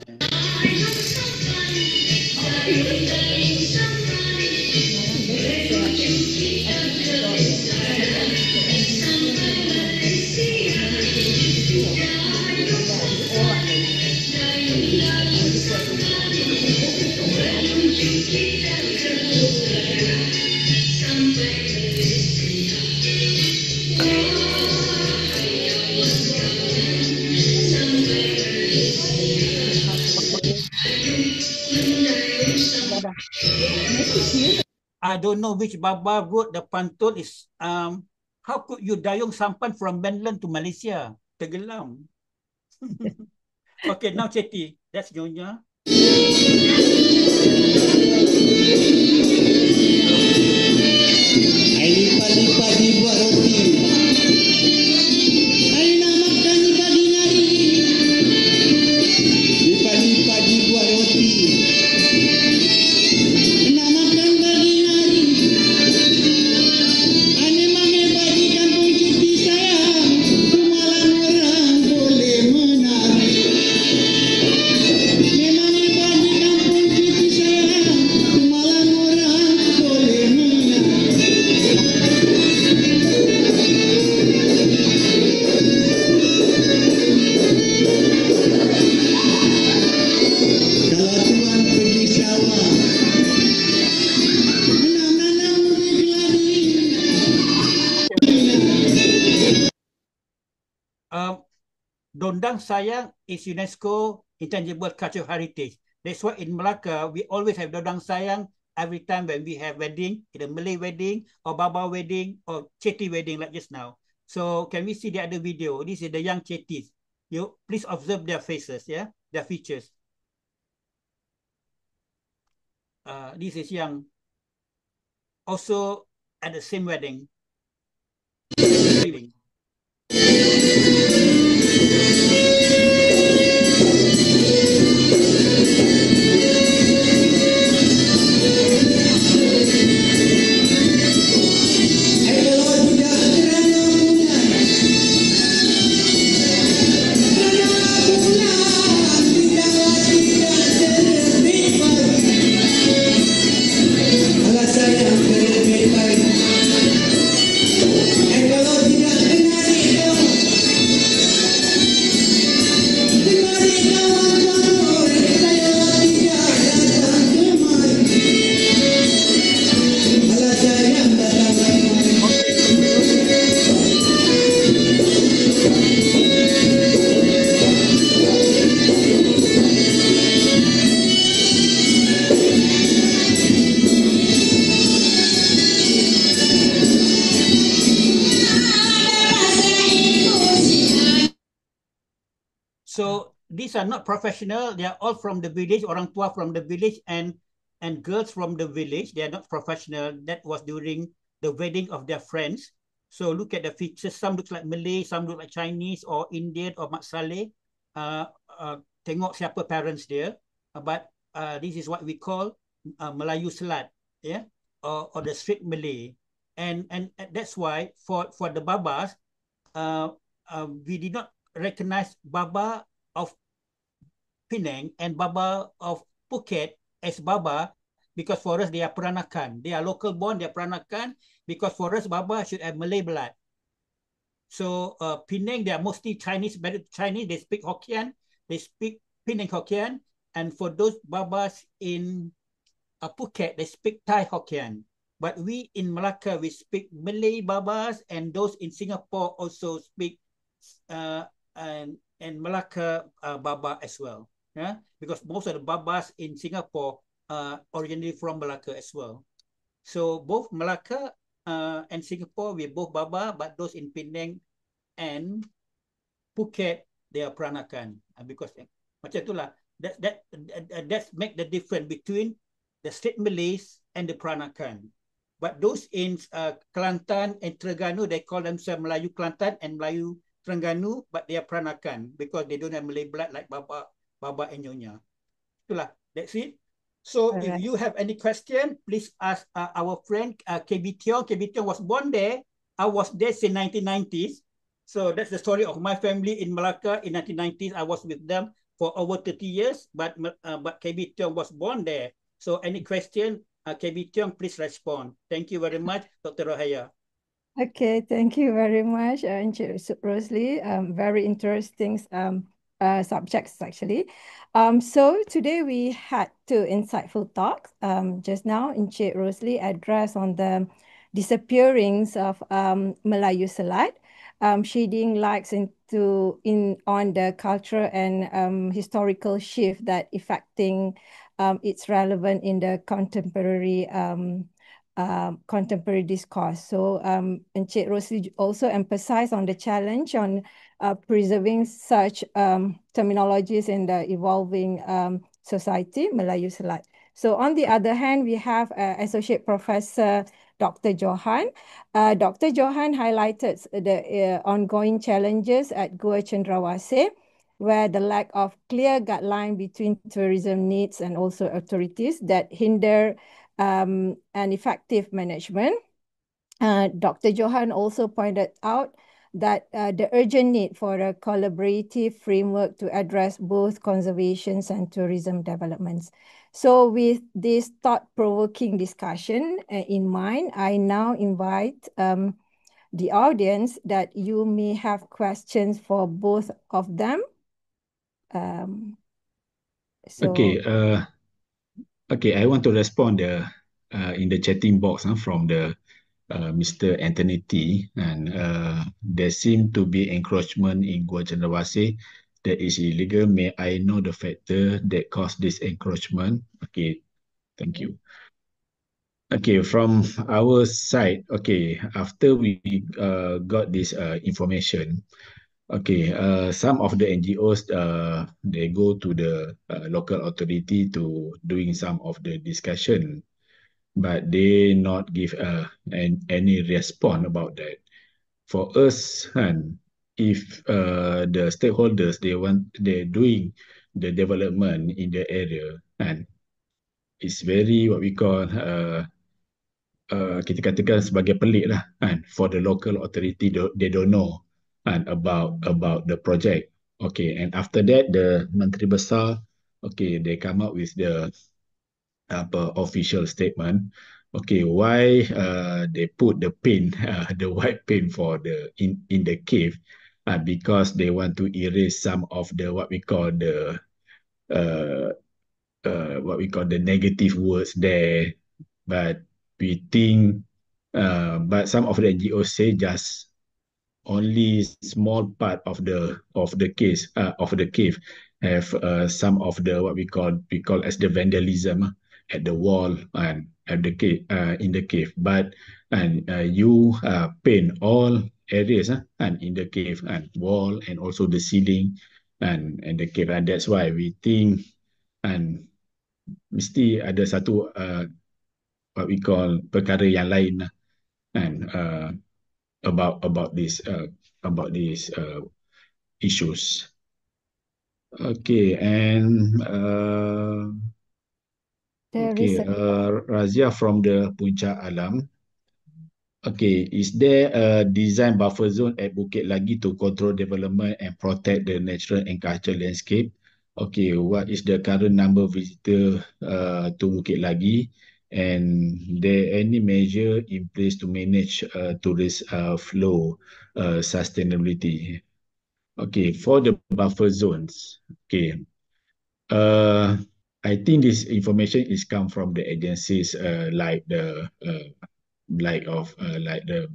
I don't know which Baba wrote the pantun is how could you dayung sampan from mainland to Malaysia? Tenggelam. Okay, now Chetty, that's Nyonya. Ai lipat-lipat dibuat roti. Ai nak makan pagi hari. Lipat-lipat dibuat roti. Nak makan pagi hari. Ane mame bagi kampung cuti sayang. Malam orang boleh menari. Memang bagi kampung cuti sayang. Malam orang boleh menari. Kalau tuan pergi sawah, menanam ubi keladi. Dondang Sayang is UNESCO Intangible Cultural Heritage. That's why in Melaka, we always have Dondang Sayang every time when we have wedding, either Malay wedding or Baba wedding or Chetty wedding like just now. So can we see the other video? This is the young Chetties. You please observe their faces, yeah, their features. This is young. Also at the same wedding. Kalau tidak kerana bulan, tidaklah tidak terbit pagi. Kalau sayang terbit pagi. Kalau tidak kenali kau, kenali kawan-kawan, saya tidak datang kemari. Kalau sayang datang kemari. So these are not professional. They are all from the village, orang tua from the village and girls from the village. They are not professional. That was during the wedding of their friends. So look at the features. Some look like Malay, some look like Chinese or Indian or Mat Saleh. Tengok siapa parents dia. But this is what we call Melayu Selat, yeah, or the street Malay. And that's why for the Babas, we did not recognize Baba of Penang and Baba of Phuket as Baba because for us they are Peranakan. They are local born, they are Peranakan because for us Baba should have Malay blood. So Penang, they are mostly Chinese, they speak Hokkien, they speak Penang Hokkien, and for those Babas in Phuket, they speak Thai Hokkien. But we in Malacca, we speak Malay Babas, and those in Singapore also speak and Malacca Baba as well. Yeah, because most of the Babas in Singapore originally from Malacca as well. So both Malacca and Singapore, we both Baba, but those in Penang and Phuket, they are Peranakan. Because macam itulah, that make the difference between the state Malays and the Peranakan. But those in Kelantan and Terengganu, they call themselves Melayu Kelantan and Melayu Terengganu, but they are Peranakan because they don't have Malay blood like Baba and Nyonya. Itulah, that's it. So if you have any question, please ask our friend KB Tiong. KB Tiong was born there. I was there since 1990s. So that's the story of my family in Malacca in 1990s. I was with them for over 30 years, but KB Tiong was born there. So any question, KB Tiong, please respond. Thank you very much, Dr. Rohaya. Okay, thank you very much, Encik Rosli. Very interesting subjects actually. So today we had two insightful talks. Just now, Encik Rosli addressed on the disappearance of Melayu Selat, shedding lights on the cultural and historical shift that affecting it's relevant in the contemporary contemporary discourse. So Encik Rosli also emphasized on the challenge on preserving such terminologies in the evolving society, Melayu Selat. So on the other hand, we have Associate Professor Dr. Johan. Dr. Johan highlighted the ongoing challenges at Gua Cendrawasih, where the lack of clear guideline between tourism needs and also authorities that hinder an effective management. Dr. Johan also pointed out that the urgent need for a collaborative framework to address both conservation and tourism developments. So with this thought-provoking discussion in mind, I now invite the audience that you may have questions for both of them. Okay, okay, I want to respond in the chatting box from the Mr. Anthony T. And there seem to be encroachment in Gua Cendrawasih that is illegal. May I know the factor that caused this encroachment? Okay, thank you. Okay, from our side, okay, after we got this information, okay, some of the NGOs, they go to the local authority to doing some of the discussion, but they not give any response about that. For us, and if the stakeholders they're doing the development in the area, and it's very what we call kita katakan sebagai pelik lah, and for the local authority they don't know and about the project. Okay, and after that the Menteri Besar, okay, they come up with the official statement. Okay, why they put the paint, the white paint for the in the cave? Because they want to erase some of the what we call the negative words there. But we think, but some of the NGOs say just only small part of the case of the cave have some of the what we call as the vandalism at the wall and at the cave in the cave. But and you paint all areas and in the cave and wall and also the ceiling and the cave, and that's why we think and mesti ada satu what we call perkara yang lain and about these issues. Okay, and okay, Razia from the Puncak Alam. Okay, is there a design buffer zone at Bukit Lagi to control development and protect the natural and cultural landscape? Okay, what is the current number of visitors to Bukit Lagi? And there any measure in place to manage tourist flow sustainability? Okay, for the buffer zones, okay, I think this information is come from the agencies like the like the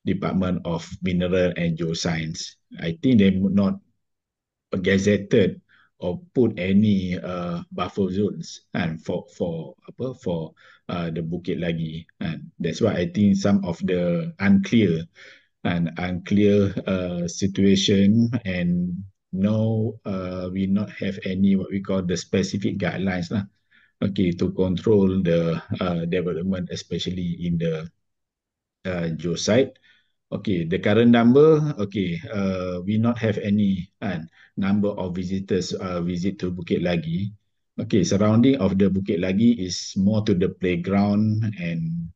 Department of Mineral and Geoscience. I think they not gazetted or put any buffer zones and for the Bukit Lagi, and that's why I think some of the unclear situation, and no we not have any what we call the specific guidelines okay, to control the development, especially in the geosite. Okay, the current number, okay, we not have any number of visitors visit to Bukit Lagi. Okay, surrounding of the Bukit Lagi is more to the playground and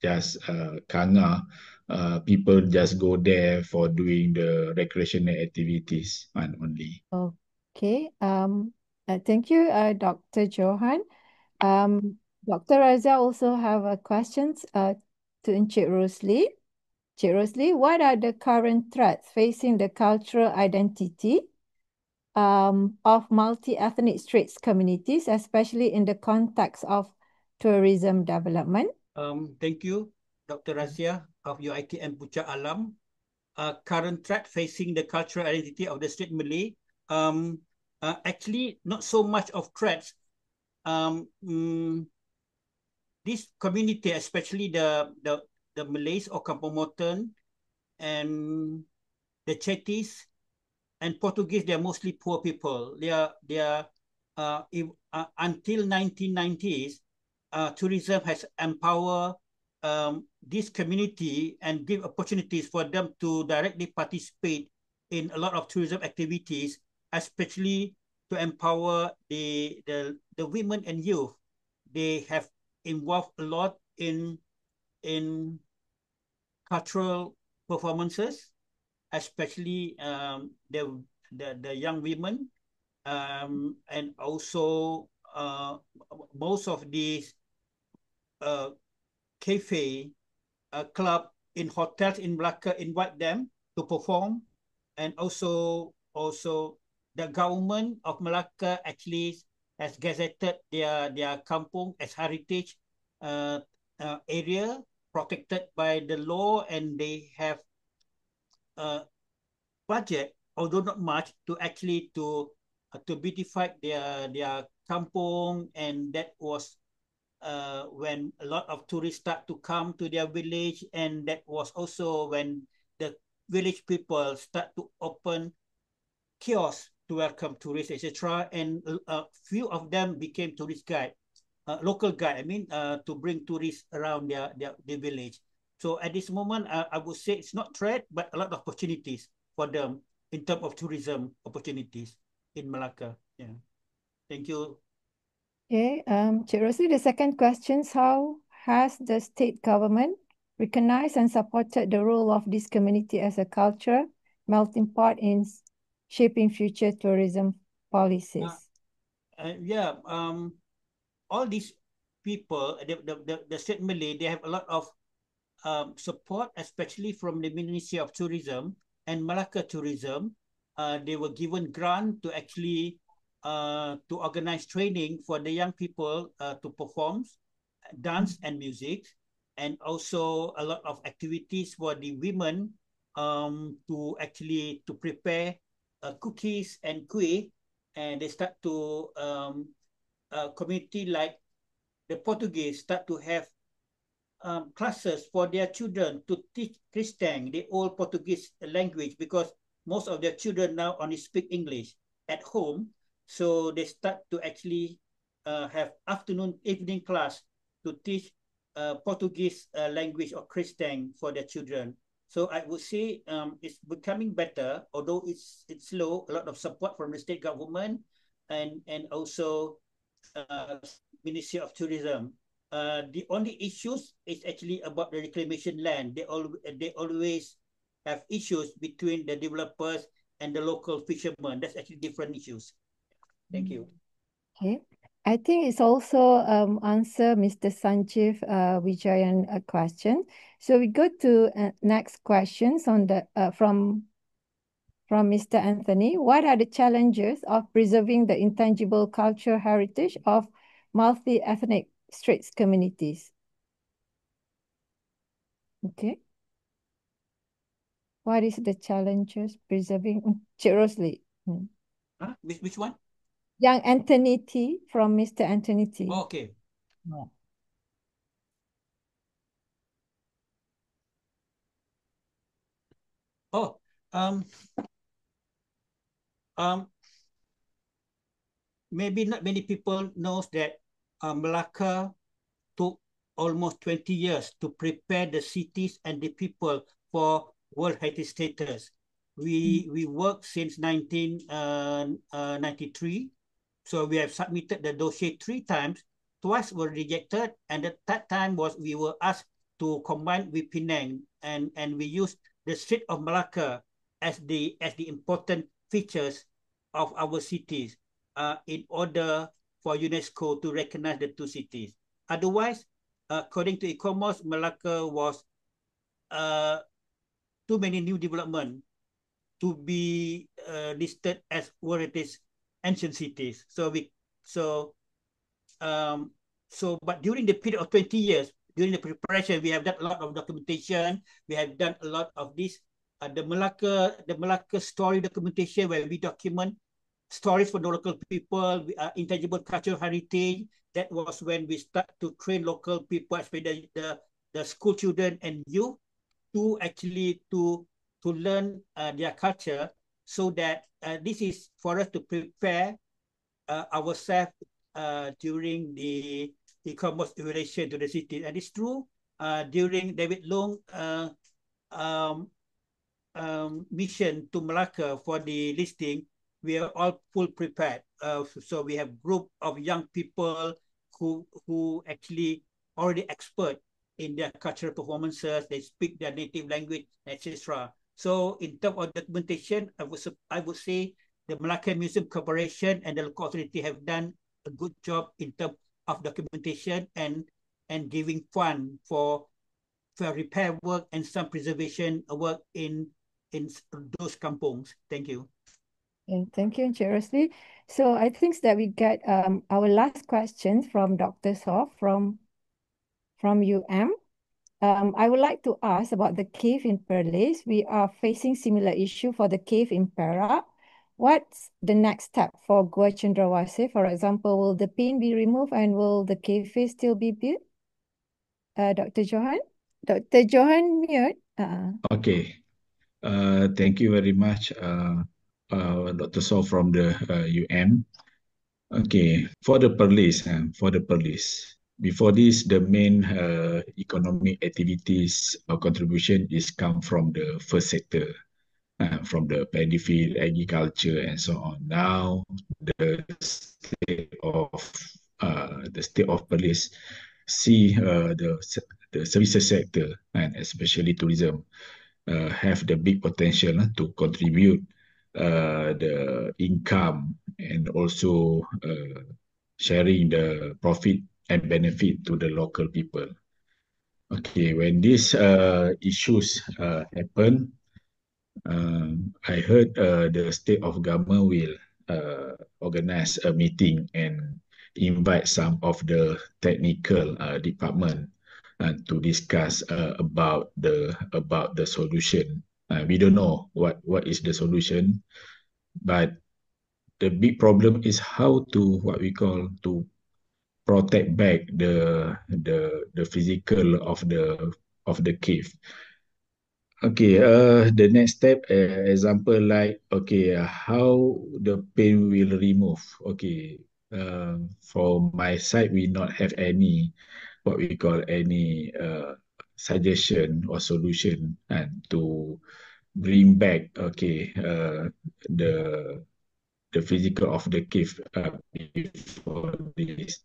just Kanga. People just go there for doing the recreational activities and only. Okay, thank you, Dr. Johan. Dr. Razia also have questions to Encik Rosli. Encik Rosli, what are the current threats facing the cultural identity of multi-ethnic Straits communities, especially in the context of tourism development? Thank you, Dr. Razia of UiTM Puncak Alam. Current threat facing the cultural identity of the Strait Malay. Actually, not so much of threats, this community, especially the Malays or Kampung Moten and the Chettis and Portuguese, they're mostly poor people. They are until 1990s, tourism has empowered this community and give opportunities for them to directly participate in a lot of tourism activities, especially to empower the women and youth. They have involved a lot in cultural performances, especially the young women, and also most of these cafe club in hotels in Melaka invite them to perform, and also the government of Melaka actually has gazetted their kampung as heritage area protected by the law, and they have budget, although not much, to actually to beautify their kampung, and that was when a lot of tourists start to come to their village, and that was also when the village people start to open kiosks to welcome tourists, etc. And a few of them became tourist guide, local guide. I mean, to bring tourists around their village. So at this moment, I would say it's not threat, but a lot of opportunities for them in terms of tourism opportunities in Melaka. Yeah. Thank you. Okay, Cik Rosli, the second question is, how has the state government recognized and supported the role of this community as a culture melting pot in shaping future tourism policies? Yeah, all these people, the state Malay, they have a lot of support, especially from the Ministry of Tourism and Malacca Tourism. They were given grant to actually to organize training for the young people to perform dance and music, and also a lot of activities for the women to actually to prepare cookies and kuih, and they start to community like the Portuguese start to have classes for their children to teach Kristang, the old Portuguese language, because most of their children now only speak English at home. So they start to actually have afternoon, evening class to teach Portuguese language or Kristang for their children. So I would say it's becoming better, although it's slow. A lot of support from the state government and also Ministry of Tourism. The only issues is actually about the reclamation land. They always have issues between the developers and the local fishermen. That's actually different issues. Thank you. Okay, I think it's also answer Mr. Sanjeev Vijayan question. So we go to next questions on the from Mr. Anthony. What are the challenges of preserving the intangible cultural heritage of multi-ethnic Straits communities? Okay. What is the challenges preserving? Cik Rosli. Huh? Which one? Young Anthony T from Mr. Anthony T. Oh, okay. Oh, maybe not many people knows that Melaka took almost 20 years to prepare the cities and the people for World Heritage status. We worked since 1993. So we have submitted the dossier 3 times. Twice were rejected, and the third time was we were asked to combine with Penang, and we used the Strait of Malacca as the important features of our cities in order for UNESCO to recognize the 2 cities. Otherwise, according to ICOMOS, Malacca was too many new development to be listed as World Heritage ancient cities. But during the period of 20 years, during the preparation, we have done a lot of documentation. We have done a lot of this, the Malacca story documentation, where we document stories for the local people, intangible cultural heritage. That was when we start to train local people, especially the school children and youth, to actually to learn their culture, so that this is for us to prepare ourselves during the e-commerce relation to the city. And it's true, during David Long um, mission to Malacca for the listing, we are all full prepared. So we have group of young people who actually already expert in their cultural performances. They speak their native language, etc. So in terms of documentation, I would say the Malacca Museum Corporation and the local authority have done a good job in terms of documentation and giving fund for repair work and some preservation work in those kampungs. Thank you. Okay, thank you, Encik Rosli. So I think that we get our last question from Dr. Sof from UM. I would like to ask about the cave in Perlis. We are facing similar issue for the cave in Perak. What's the next step for Gua Cendrawasih? For example, will the pin be removed and will the cave face still be built? Dr. Johan? Dr. Johan mute. Okay. Thank you very much, Dr. Saw from the UM. Okay, for the Perlis, before this, the main economic activities or contribution is come from the first sector, from the paddy field, agriculture, and so on. Now, the state of Perlis see the services sector and especially tourism have the big potential to contribute the income and also sharing the profit and benefit to the local people. Okay, when these issues happen, I heard the state of government will organize a meeting and invite some of the technical department to discuss about the solution. We don't know what is the solution, but the big problem is how to what we call to protect back the physical of the cave. Okay, the next step, example like, okay, how the paint will remove. Okay, for my side, we not have any, what we call any suggestion or solution and to bring back, okay, the physical of the cave before this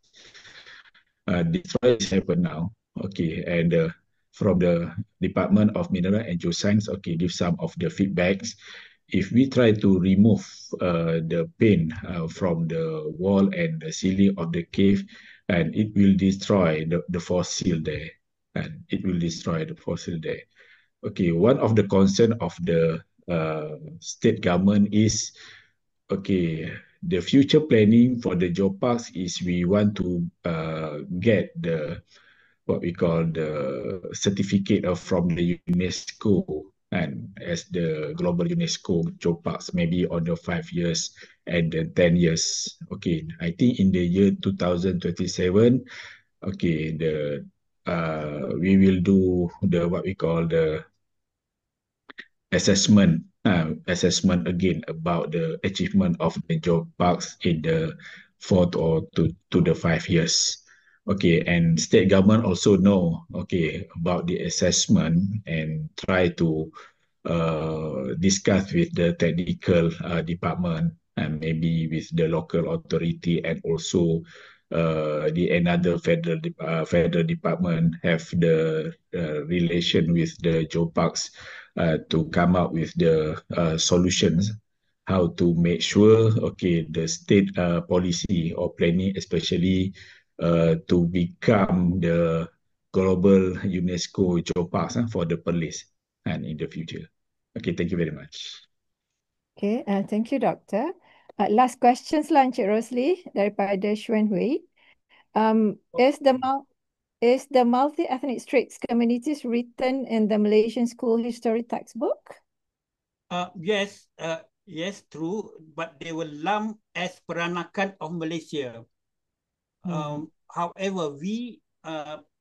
destroy happen now. Okay, and from the Department of Mineral and Geoscience, okay, give some of the feedbacks. If we try to remove the paint from the wall and the ceiling of the cave, and it will destroy the fossil there, and it will destroy the fossil there. Okay, one of the concern of the state government is, okay, the future planning for the geoparks is we want to get the what we call the certificate from the UNESCO and as the global UNESCO geoparks maybe on the 5 years and then 10 years. Okay, I think in the year 2027, okay, we will do the what we call the assessment again about the achievement of the geoparks in the 4 to the 5 years. Okay, and state government also know, okay, about the assessment and try to discuss with the technical department and maybe with the local authority and also the another federal department have the relation with the geoparks to come up with the solutions how to make sure, okay, the state policy or planning, especially to become the global UNESCO geoparks for the Perlis and in the future. Okay, thank you very much. Okay, thank you, Doctor. Last question Encik Rosli daripada Xuan Hui. Is the multi-ethnic Straits communities written in the Malaysian school history textbook? Yes, Yes, true, but they were lumped as Peranakan of Malaysia. However, we,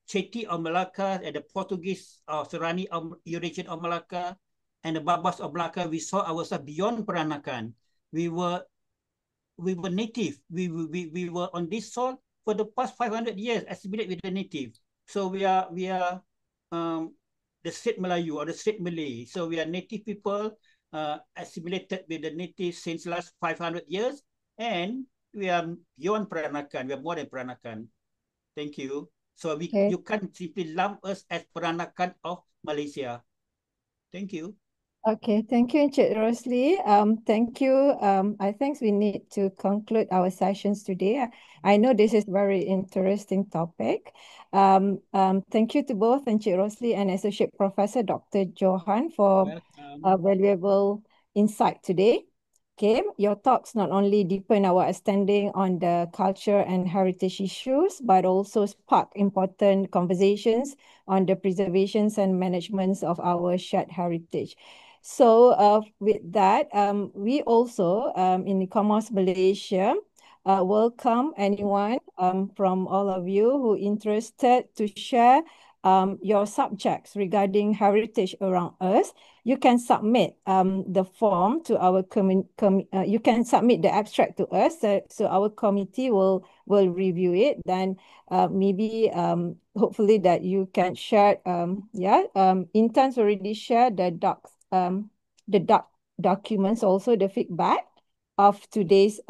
Chetty of Malacca and the Portuguese Serani of Eurasian of Malacca and the Babas of Malacca, we saw ourselves beyond Peranakan. We were native. We were on this soil for the past 500 years, assimilated with the native. So we are the straight Melayu or the straight Malay. So we are native people, assimilated with the native since last 500 years, and we are beyond Peranakan. We are more than Peranakan. Thank you. So you can't simply lump us as Peranakan of Malaysia. Thank you. Okay, thank you, Encik Rosli. Thank you. I think we need to conclude our sessions today. I know this is very interesting topic. Thank you to both Encik Rosli and Associate Professor Dr. Johan for valuable insight today. Okay, your talks not only deepen our understanding on the culture and heritage issues, but also spark important conversations on the preservations and managements of our shared heritage. So with that, we also in ICOMOS Malaysia welcome anyone from all of you who interested to share your subjects regarding heritage around us. You can submit the form to our you can submit the abstract to us, so our committee will review it. Then maybe hopefully that you can share. Interns already shared the documents, also the feedback of today's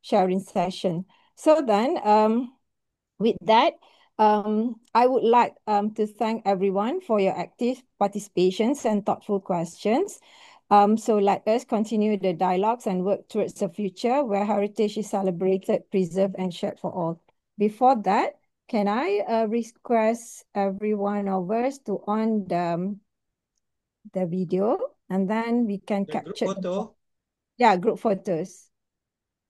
sharing session. So then with that, I would like to thank everyone for your active participations and thoughtful questions. So let us continue the dialogues and work towards a future where heritage is celebrated, preserved, and shared for all. Before that, can I request every one of us to on the video, and then we can capture group photo? Group photos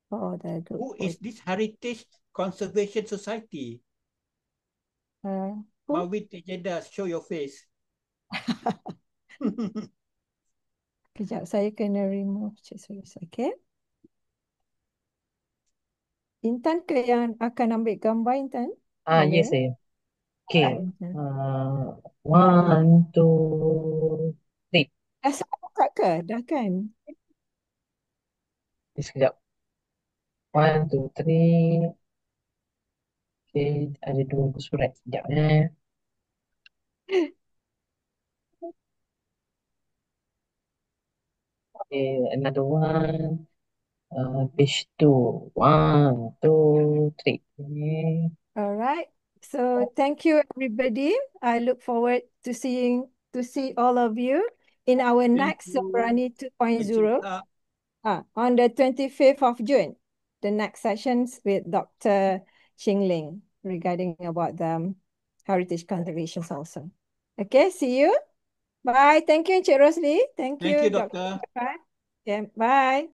for the group. Who is this Heritage Conservation Society? Mawin Tejeda, show your face. Kejap, saya kena remove. Okay. Intan ke yang akan ambil gambar, Intan? Yes, saya. Okay. 1, 2, 3. Dah semua buka ke? Dah kan? Sekejap. 1, 2, 3. Okay, ada 2 surat. Sekejap. Okay, another one. Page 2. 1, 2, 3. Okay. All right. So thank you, everybody. I look forward to see all of you in our next Sobrani 2.0 on the 25th of June. The next sessions with Dr. Ching Ling regarding about the heritage conservations also. Okay, see you. Bye. Thank you, Encik Rosli. Thank you, Doctor. Okay, bye.